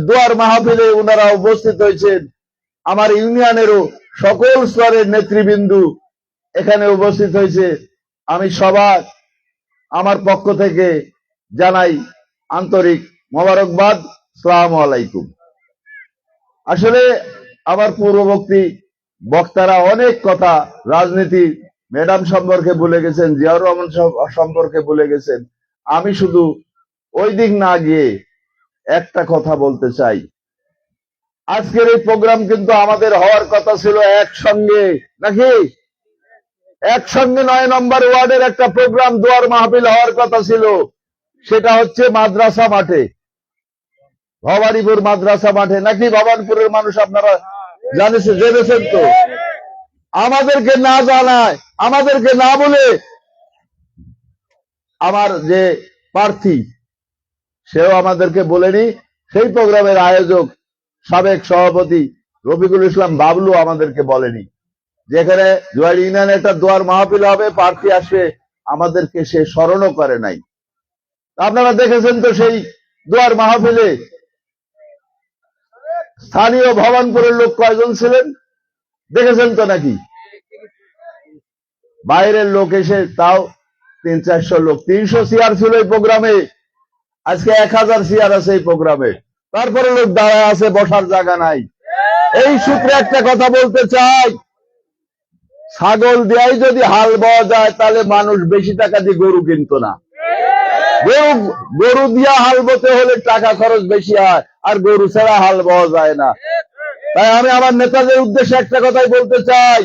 দোয়ার মাহফিলে ওনারা উপস্থিত হয়েছেন। আমার ইউনিয়নেরও সকল স্তরের নেতৃবৃন্দ এখানে উপস্থিত হয়েছে। আমি সবার আমার পক্ষ থেকে জানাই আন্তরিক মোবারকবাদ। আসসালামু আলাইকুম। আসলে আমার পূর্ববর্তী বক্তারা অনেক কথা রাজনীতি ম্যাডাম সম্পর্কে বলে গেছেন, জিয়াউর রহমান সম্পর্কে বলে গেছেন। আমি শুধু ওই দিক না গিয়ে একটা কথা বলতে চাই। আজকের এই প্রোগ্রাম কিন্তু আমাদের হওয়ার কথা ছিল একসঙ্গে, নাকি? একসঙ্গে 9 নম্বর ওয়ার্ডের একটা প্রোগ্রাম দোয়ার মাহফিল হওয়ার কথা ছিল। সেটা হচ্ছে মাদ্রাসা মাঠে, ভবানীপুর মাদ্রাসা মাঠে, নাকি? ভবানীপুরের মানুষ আপনারা জেনেছেন তো। আমাদেরকে না জানায়, আমাদেরকে না বলে আমার যে প্রার্থী সেও আমাদেরকে বলেনি। সেই প্রোগ্রামের আয়োজক সাবেক সভাপতি রফিকুল ইসলাম বাবলু আমাদেরকে বলেনি, যেখানে জুয়াড়ি ইউনিয়নে একটা দোয়ার মাহফিল হবে, প্রার্থী আসবে, আমাদেরকে সে স্মরণও করে নাই। আপনারা দেখেছেন তো সেই দোয়ার মাহফিলে স্থানীয় ভবানপুরের লোক কয়জন ছিলেন, দেখেছেন তো নাকি? বাইরের লোক এসে তাও 300-400 লোক। 300 চেয়ার ছিল এই প্রোগ্রামে, আজকে 1000 চেয়ার আছে এই প্রোগ্রামে। তারপরে লোক দাঁড়ায় আছে, বসার জায়গা নাই। এই সূত্রে একটা কথা বলতে চাই, ছাগল দিয়াই যদি হাল বওয়া যায় তাহলে মানুষ বেশি টাকা দিয়ে গরু কিনতো না। গরু দিয়া হাল বতে হলে টাকা খরচ বেশি হয়, আর গরু ছাড়া হাল বওয়া যায় না। তাই আমি আমার নেতাদের উদ্দেশ্যে একটা কথাই বলতে চাই,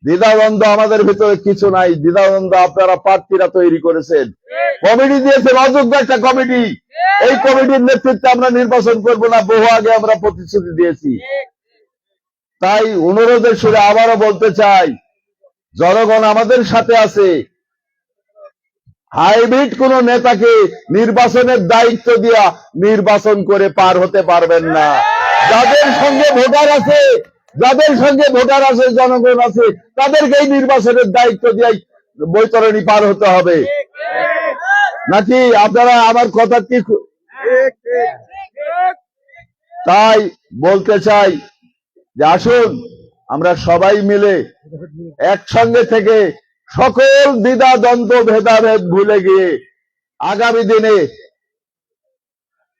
দ্বিধাদ্বন্দ্ব আমাদের ভিতরে কিছু নাই। দ্বিধাদ্বন্দ্ব আপনারা প্রার্থীরা তৈরি করেছেন, কমিটি দিয়েছেন, অযোগ্য একটা কমিটি। এই কমিটির নেতৃত্বে আমরা নির্বাচন করব না, বহু আগে আমরা প্রতিশ্রুতি দিয়েছি। তাই অনুরোধের সুরে আবারও বলতে চাই, জনগণ আমাদের সাথে আছে। হাইব্রিড কোন নেতাকে নির্বাচনের দায়িত্ব দিয়া নির্বাচন করে পার হতে পারবেন না। যাদের সঙ্গে ভোটার আছে, যাদের সঙ্গে ভোটার আছে, জনগণ আছে, তাদেরকেই নির্বাচনের দায়িত্ব দিয়ে বৈতরণী পার হতে হবে, নাকি? আপনারা আমার কথা কি? তাই বলতে চাই যে আসুন আমরা সবাই মিলে একসঙ্গে থেকে সকল দ্বিধা দ্বন্দ্ব ভেদাভেদ ভুলে গিয়ে আগামী দিনে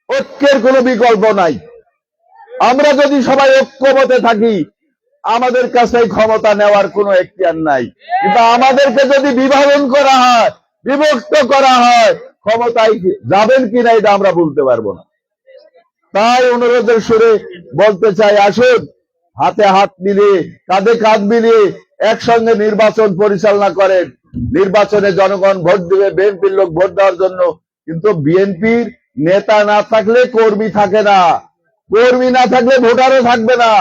ঐক্যের কোনো বিকল্প নাই। আমরা যদি সবাই ঐক্যমতে থাকি, আমাদের কাছে ক্ষমতা নেওয়ার কোনো এখতিয়ার নাই। কিন্তু আমাদেরকে যদি বিভাজন করা হয়, বিভক্ত করা হয়, ক্ষমতায় যাবেন কিনা এটা আমরা বলতে পারবো না। তাই অনুরোধের সুরে বলতে চাই, আসুন হাতে হাত মিলিয়ে, কাঁধে কাঁধ মিলিয়ে একসঙ্গে নির্বাচন পরিচালনা করেন। নির্বাচনে জনগণ ভোট দিবে, বিএনপির লোক ভোট দেওয়ার জন্য। কিন্তু বিএনপির নেতা না থাকলে কর্মী থাকে না, কর্মী না থাকলে ভোটারও থাকবে না।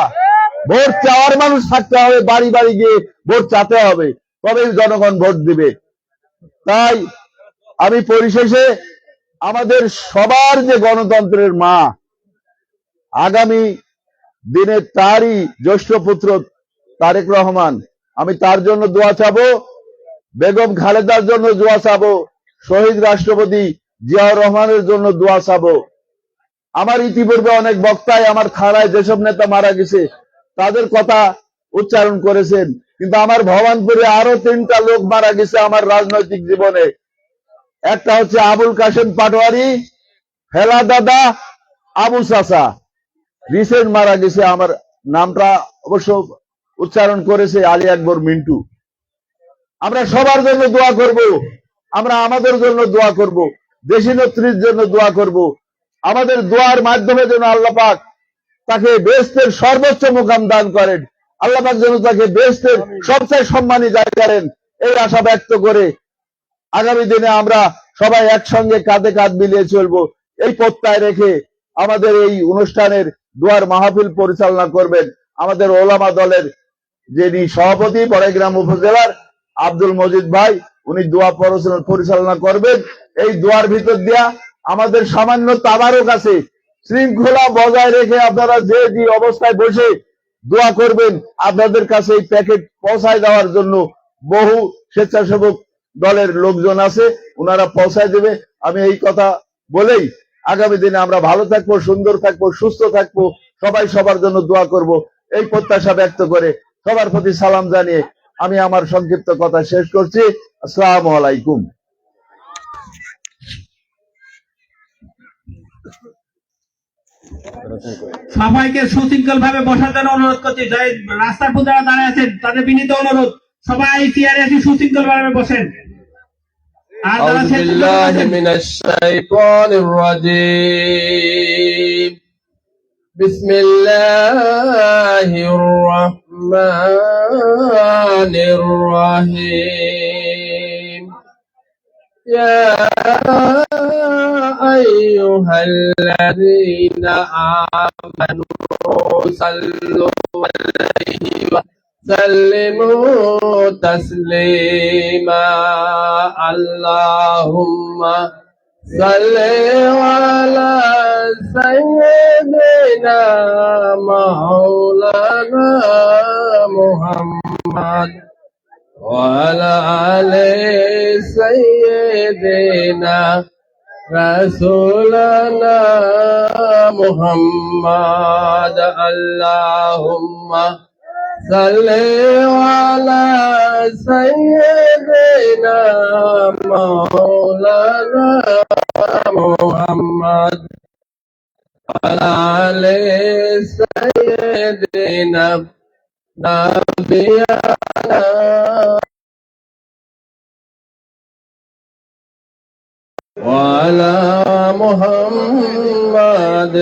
ভোট চাওয়ার মানুষ থাকতে হবে, বাড়ি বাড়ি গিয়ে ভোট চাতে হবে, তবেই জনগণ ভোট দিবে। তাই আমি পরিশেষে আমাদের সবার যে গণতন্ত্রের মা, আগামী দিনে তারই জ্যেষ্ঠ পুত্র তারেক রহমান, আমি তার জন্য দোয়া চাবো, বেগম খালেদার জন্য দোয়া চাবো, শহীদ রাষ্ট্রপতি জিয়াউর রহমানের জন্য দোয়া চাবো। আমার ইতিপূর্বে অনেক বক্তাই আমার থানায় যেসব নেতা মারা গেছে তাদের কথা উচ্চারণ করেছেন, কিন্তু আমার ভবানপুরে আরো 3টা লোক মারা গেছে আমার রাজনৈতিক জীবনে। একটা হচ্ছে আবুল কাশেম পাটোয়ারি, ফেলা দাদা, আবু চাচা, রিসেন্ট মারা গেছে। আমার নামটা অবশ্য উচ্চারণ করেছে আলী আকবর মিন্টু। আমরা সবার জন্য দোয়া করব, আমরা আমাদের জন্য দোয়া করব, দেশি নেত্রীর জন্য দোয়া করব। আমাদের দোয়ার মাধ্যমে যেন আল্লাহ পাক তাকে বেহেশতের সর্বোচ্চ মুকাম দান করেন, আল্লাহ পাক যেন তাকে বেহেশতের সবচেয়ে সম্মানী জায়গা করেন, এই আশা ব্যক্ত করে আগামী দিনে আমরা সবাই একসঙ্গে কাঁধে কাঁধ মিলিয়ে চলবো, এই প্রত্যয় রেখে আমাদের এই অনুষ্ঠানের দোয়ার মাহফিল পরিচালনা করবেন আমাদের ওলামা দলের যিনি সভাপতি বড়াইগ্রাম উপজেলার আব্দুল মজিদ ভাই। উনি দোয়া পরিচালনা করবেন। এই দোয়ার ভিতর দিয়া আমাদের সামান্য তাবারক আছে, শৃঙ্খলা বজায় রেখে আপনারা যে যে অবস্থায় বসে দোয়া করবেন, আপনাদের কাছে এই প্যাকেট পৌঁছায় দেওয়ার জন্য বহু স্বেচ্ছাসেবক দলের লোকজন আছে, ওনারা পৌঁছায় দেবে। আমি এই কথা বলেই আগামী দিনে আমরা ভালো থাকবো, সুন্দর থাকবো, সুস্থ থাকবো, সবাই সবার জন্য দোয়া করব, এই প্রত্যাশা ব্যক্ত করে সবার প্রতি সালাম জানিয়ে আমি আমার সংক্ষিপ্ত কথা শেষ করছি। আসসালামু আলাইকুম। সবাইকে সুশৃঙ্খল ভাবে বসার জন্য অনুরোধ করছি। যাই রাস্তার উপর যারা দাঁড়িয়ে আছেন তাদের বিনীত অনুরোধ, সবাই চেয়ারে এসে সুশৃঙ্খল ভাবে বসেন। আর যারা أعوذ بالله من الشيطان الرجيم بسم الله الرحمن الرحيم يا أيها الذين آمنوا صلوا عليه وسلموا تسليما اللهم صل على سيدنا مولانا محمد وعلى آل سيدنا رسولنا محمد اللهم صل على سيدنا مولانا محمد وعلى آل سيدنا نبينا وعلى محمد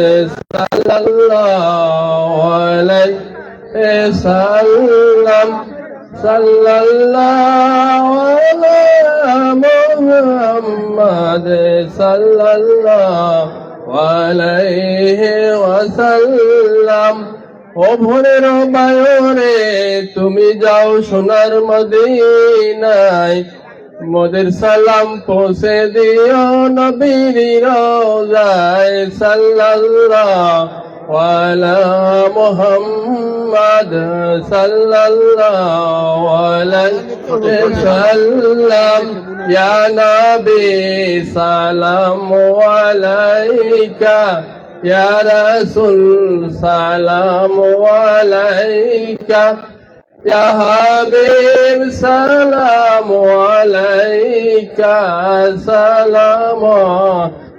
صلى الله عليه وسلم صلى الله على محمد صلى الله عليه وسلم ও ভোরের বায়রে তুমি যাও সোনার মদিনায় মোদের সালাম পৌঁছে দিও নবীর রওজায় সাল্লাল্লাহু আলা মুহাম্মদ সাল্লাল্লাহু আলাইহি ওয়াসাল্লাম ইয়া নবী সালামু আলাইকা ইয়া রাসূল সালামু আলাইকা يا حبيب سلام عليك سلام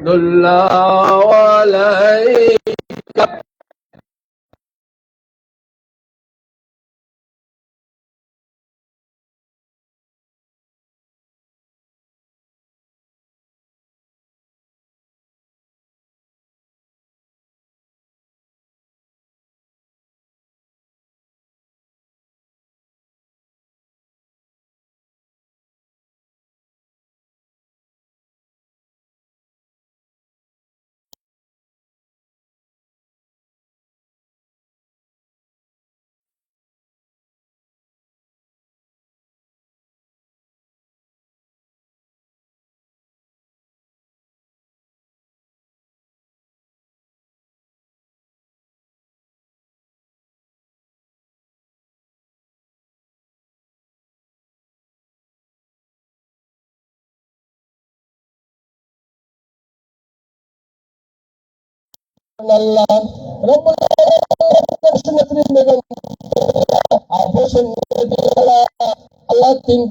الله عليك আল্লাহ রব্বুল আলামিন বেগম আবুসন আল্লাহ তিন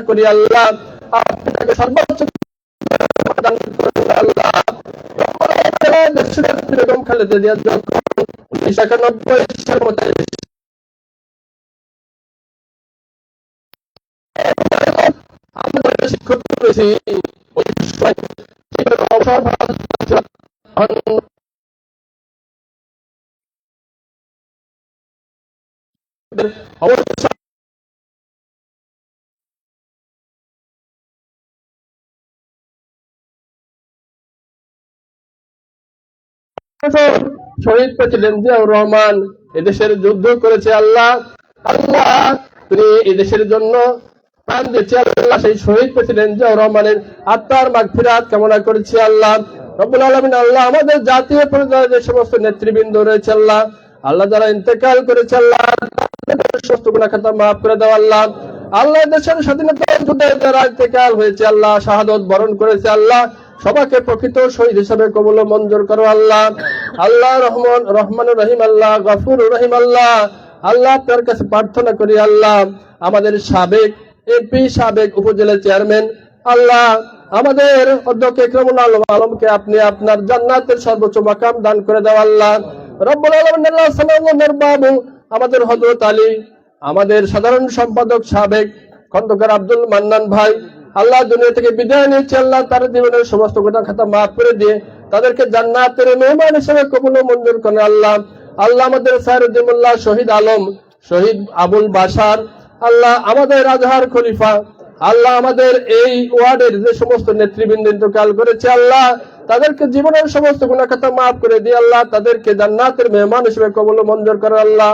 করি আল্লাহ আপনাকে সর্বোচ্চ প্রদান করুন আল্লাহ বেগম খালেদা জিয়া যখন 1991 সালের মধ্যে আমরা শিক্ষক করেছি ওই সময় শহীদ প্রেসিডেন্ট জিয়াউর রহমান এদেশের যুদ্ধ করেছে আল্লাহ আল্লাহ তুমি এদেশের জন্য প্রাণ দিয়েছে আল্লাহ সেই শহীদ প্রেসিডেন্ট জিয়াউর রহমানের আত্মার মাগফিরাত কামনা করেছি আল্লাহ রব্বুল আলামিন আল্লাহ আমাদের জাতীয় পর্যায়ে যে সমস্ত নেতৃবৃন্দ রয়েছে আল্লাহ আল্লাহ যারা ইন্তেকাল করেছে আল্লাহ তাদের সমস্ত গুনাহ খাতা মাফ করে দাও আল্লাহ আল্লাহ দেশের স্বাধীনতার যুদ্ধে যারা ইন্তেকাল হয়েছে আল্লাহ শাহাদাত বরণ করেছে আল্লাহ সবাইকে প্রকৃত শহীদ হিসেবে কবুল ও মঞ্জুর করো আল্লাহ আল্লাহ রহমানুর রহিম আল্লাহ গফুরুর রহিম আল্লাহ আল্লাহ আপনার কাছে প্রার্থনা করি আল্লাহ আমাদের সাবেক এমপি, সাবেক উপজেলা চেয়ারম্যান, আল্লাহ আমাদের অধ্যক্ষ ইকরামুল আলমকে আপনি আপনার জান্নাতের সর্বোচ্চ মাকাম দান করে দাও আল্লাহ রব্বুল আলামিন। আল্লাহ সাল্লাল্লাহু বাবু আমাদের হযরত আলী, আমাদের সাধারণ সম্পাদক সাবেক খন্দকার আব্দুল মান্নান ভাই, আল্লাহ দুনিয়া থেকে বিদায় নিয়েছে আল্লাহ তার জীবনের সমস্ত গুনাহ খাতা মাফ করে দিয়ে তাদেরকে জান্নাতের মেহমান হিসেবে কবুল ও মঞ্জুর করেন আল্লাহ। আল্লাহ আমাদের সাইরুদ্দিনুল্লাহ শহীদ আলম, শহীদ আবুল বাশার, আল্লাহ আমাদের আজহার খলিফা, আল্লাহ আমাদের এই ওয়ার্ডের যে সমস্ত নেতৃবৃন্দ ইন্তকাল করেছে আল্লাহ তাদেরকে জীবনের সমস্ত গুনাহ খাতা মাফ করে দিয়ে আল্লাহ তাদেরকে জান্নাতের মেহমান হিসেবে কবুল ও মঞ্জুর করেন আল্লাহ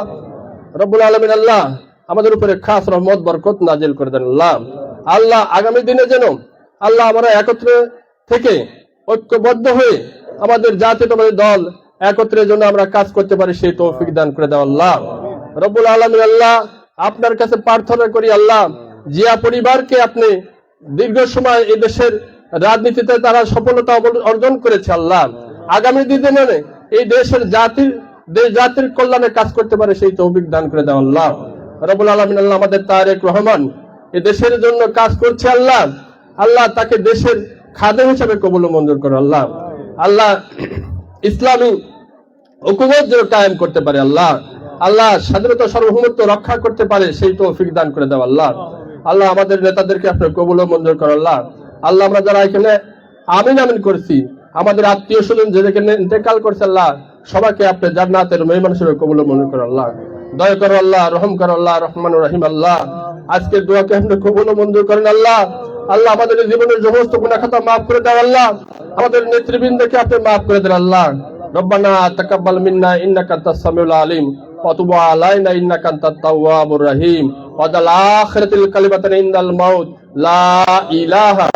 রব্বুল আলামিন। আল্লাহ আমাদের উপরে খাস রহমত বরকত নাজিল করে দেন আল্লাহ। আল্লাহ আগামী দিনে যেন আল্লাহ আমরা একত্রে থেকে ঐক্যবদ্ধ হয়ে আমাদের জাতীয়তাবাদী দল একত্রে যেন আমরা কাজ করতে পারি সেই তৌফিক দান করে দাও আল্লাহ রব্বুল আলামিন। আল্লাহ আপনার কাছে প্রার্থনা করি আল্লাহ জিয়া পরিবারকে আপনি দীর্ঘ সময় এই দেশের রাজনীতিতে তারা সফলতা অর্জন করেছে আল্লাহ, আগামী দিনে এই দেশের জাতির কল্যাণে কাজ করতে পারে সেই তৌফিক দান করে দাও আল্লাহ রব্বুল আলামিন। আল্লাহ আমাদের তারেক রহমান এ দেশের জন্য কাজ করছে আল্লাহ, আল্লাহ তাকে দেশের খাদেম হিসেবে কবুল ও মঞ্জুর করো আল্লাহ। আল্লাহ ইসলামী হুকুমত যেন কায়েম করতে পারে আল্লাহ, আল্লাহ স্বাধীনতা সার্বভৌমত্ব রক্ষা করতে পারে সেই তৌফিক দান করে দাও আল্লাহ। আল্লাহ আমাদের নেতাদেরকে আপনি কবুল ও মঞ্জুর করো আল্লাহ। আল্লাহ আমরা যারা এখানে আমিন আমিন করছি, আমাদের আত্মীয় স্বজন যেখানে ইন্তেকাল করছে আল্লাহ সবাইকে আপনি জান্নাতের মেহমান হিসেবে কবুল ও মঞ্জুর করো আল্লাহ। দয়া করো আল্লাহ, রহম করো আল্লাহ, রহমানুর রহিম আল্লাহ। আজকের দোয়াকে আপনি কবুল ও মঞ্জুর করেন আল্লাহ। আল্লাহ আমাদের জীবনের সমস্ত গুনাহ খাতা মাফ করে দাও আল্লাহ, আমাদের নেতৃবৃন্দকে আপনি মাফ করে দেন আল্লাহ। রব্বানা তাকাব্বাল মিন্না ইন্নাকা আনতাস সামিউল আলিম ওয়া তুব আলাইনা ইন্নাকা আনতাত তাওয়াবুর রহিম ওয়া জাল আখিরাতিল কালিমাতান ইনদাল মাউত লা ইলাহা